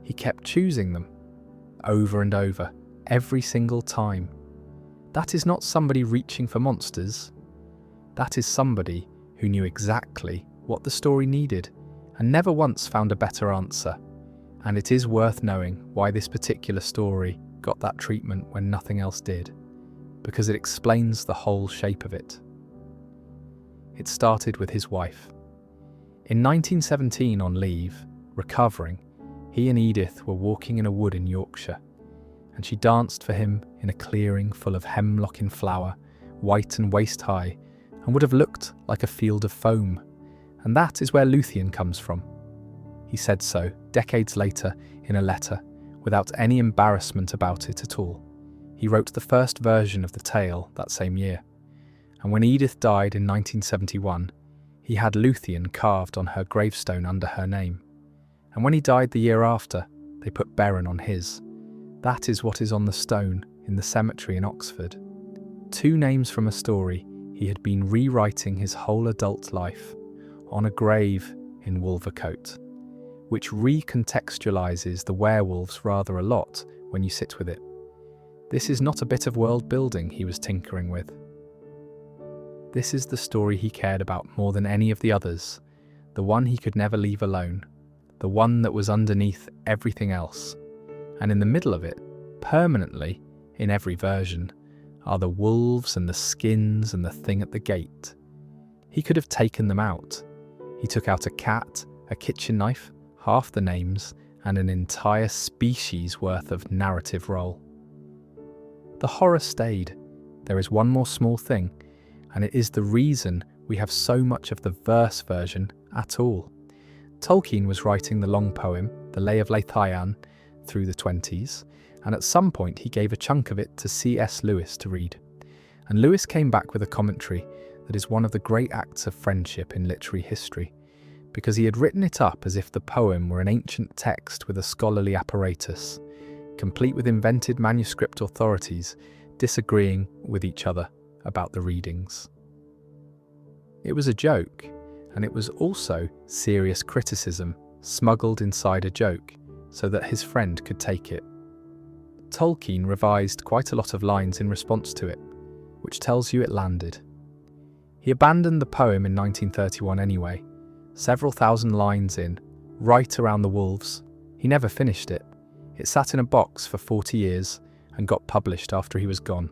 He kept choosing them, over and over, every single time. That is not somebody reaching for monsters. That is somebody who knew exactly what the story needed and never once found a better answer. And it is worth knowing why this particular story got that treatment when nothing else did, because it explains the whole shape of it. It started with his wife. In 1917, on leave, recovering, he and Edith were walking in a wood in Yorkshire, and she danced for him in a clearing full of hemlock in flower, white and waist-high, and would have looked like a field of foam. And that is where Luthien comes from. He said so, decades later, in a letter, without any embarrassment about it at all. He wrote the first version of the tale that same year. And when Edith died in 1971, he had Luthien carved on her gravestone under her name. And when he died the year after, they put Beren on his. That is what is on the stone in the cemetery in Oxford. 2 names from a story he had been rewriting his whole adult life, on a grave in Wolvercote, which recontextualizes the werewolves rather a lot when you sit with it. This is not a bit of world building he was tinkering with. This is the story he cared about more than any of the others, the one he could never leave alone, the one that was underneath everything else. And in the middle of it, permanently, in every version, are the wolves and the skins and the thing at the gate. He could have taken them out. He took out a cat a kitchen knife, half the names, and an entire species worth of narrative role. The horror stayed. There is one more small thing, and it is the reason we have so much of the verse version at all. Tolkien was writing the long poem, The Lay of Leithian, through the 20s, and at some point he gave a chunk of it to C.S. Lewis to read. And Lewis came back with a commentary that is one of the great acts of friendship in literary history, because he had written it up as if the poem were an ancient text with a scholarly apparatus, complete with invented manuscript authorities disagreeing with each other about the readings. It was a joke, and it was also serious criticism smuggled inside a joke so that his friend could take it. Tolkien revised quite a lot of lines in response to it, which tells you it landed. He abandoned the poem in 1931 anyway, several thousand lines in, right around the wolves. He never finished it. It sat in a box for 40 years and got published after he was gone.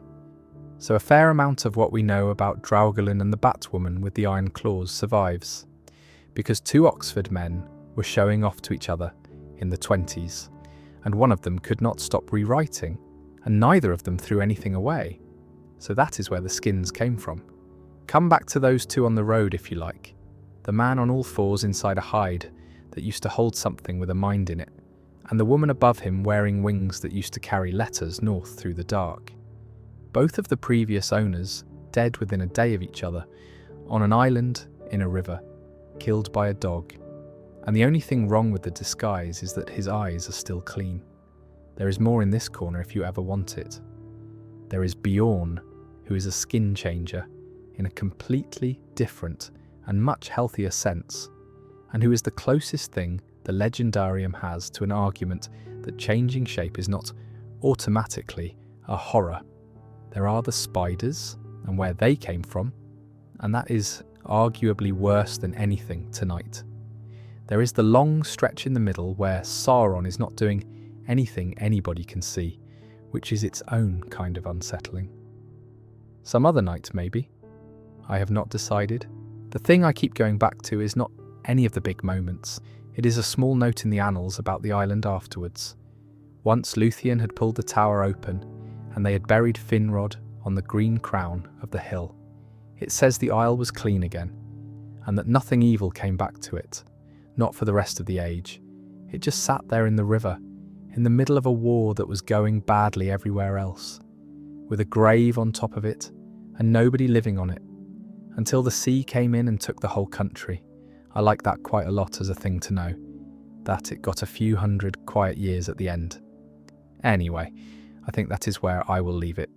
So a fair amount of what we know about Draugulin and the Batwoman with the iron claws survives, because two Oxford men were showing off to each other in the 20s, and one of them could not stop rewriting, and neither of them threw anything away. So that is where the skins came from. Come back to those two on the road if you like. The man on all fours inside a hide that used to hold something with a mind in it, and the woman above him wearing wings that used to carry letters north through the dark. Both of the previous owners dead within a day of each other, on an island in a river, killed by a dog. And the only thing wrong with the disguise is that his eyes are still clean. There is more in this corner if you ever want it. There is Bjorn, who is a skin changer in a completely different and much healthier sense, and who is the closest thing the legendarium has to an argument that changing shape is not automatically a horror. There are the spiders, and where they came from, and that is arguably worse than anything tonight. There is the long stretch in the middle where Sauron is not doing anything anybody can see, which is its own kind of unsettling. Some other night, maybe. I have not decided. The thing I keep going back to is not any of the big moments. It is a small note in the annals about the island afterwards. Once Luthien had pulled the tower open, and they had buried Finrod on the green crown of the hill. It says the isle was clean again, and that nothing evil came back to it, not for the rest of the age. It just sat there in the river, in the middle of a war that was going badly everywhere else, with a grave on top of it, and nobody living on it, until the sea came in and took the whole country. I like that quite a lot as a thing to know, that it got a few hundred quiet years at the end. Anyway, I think that is where I will leave it.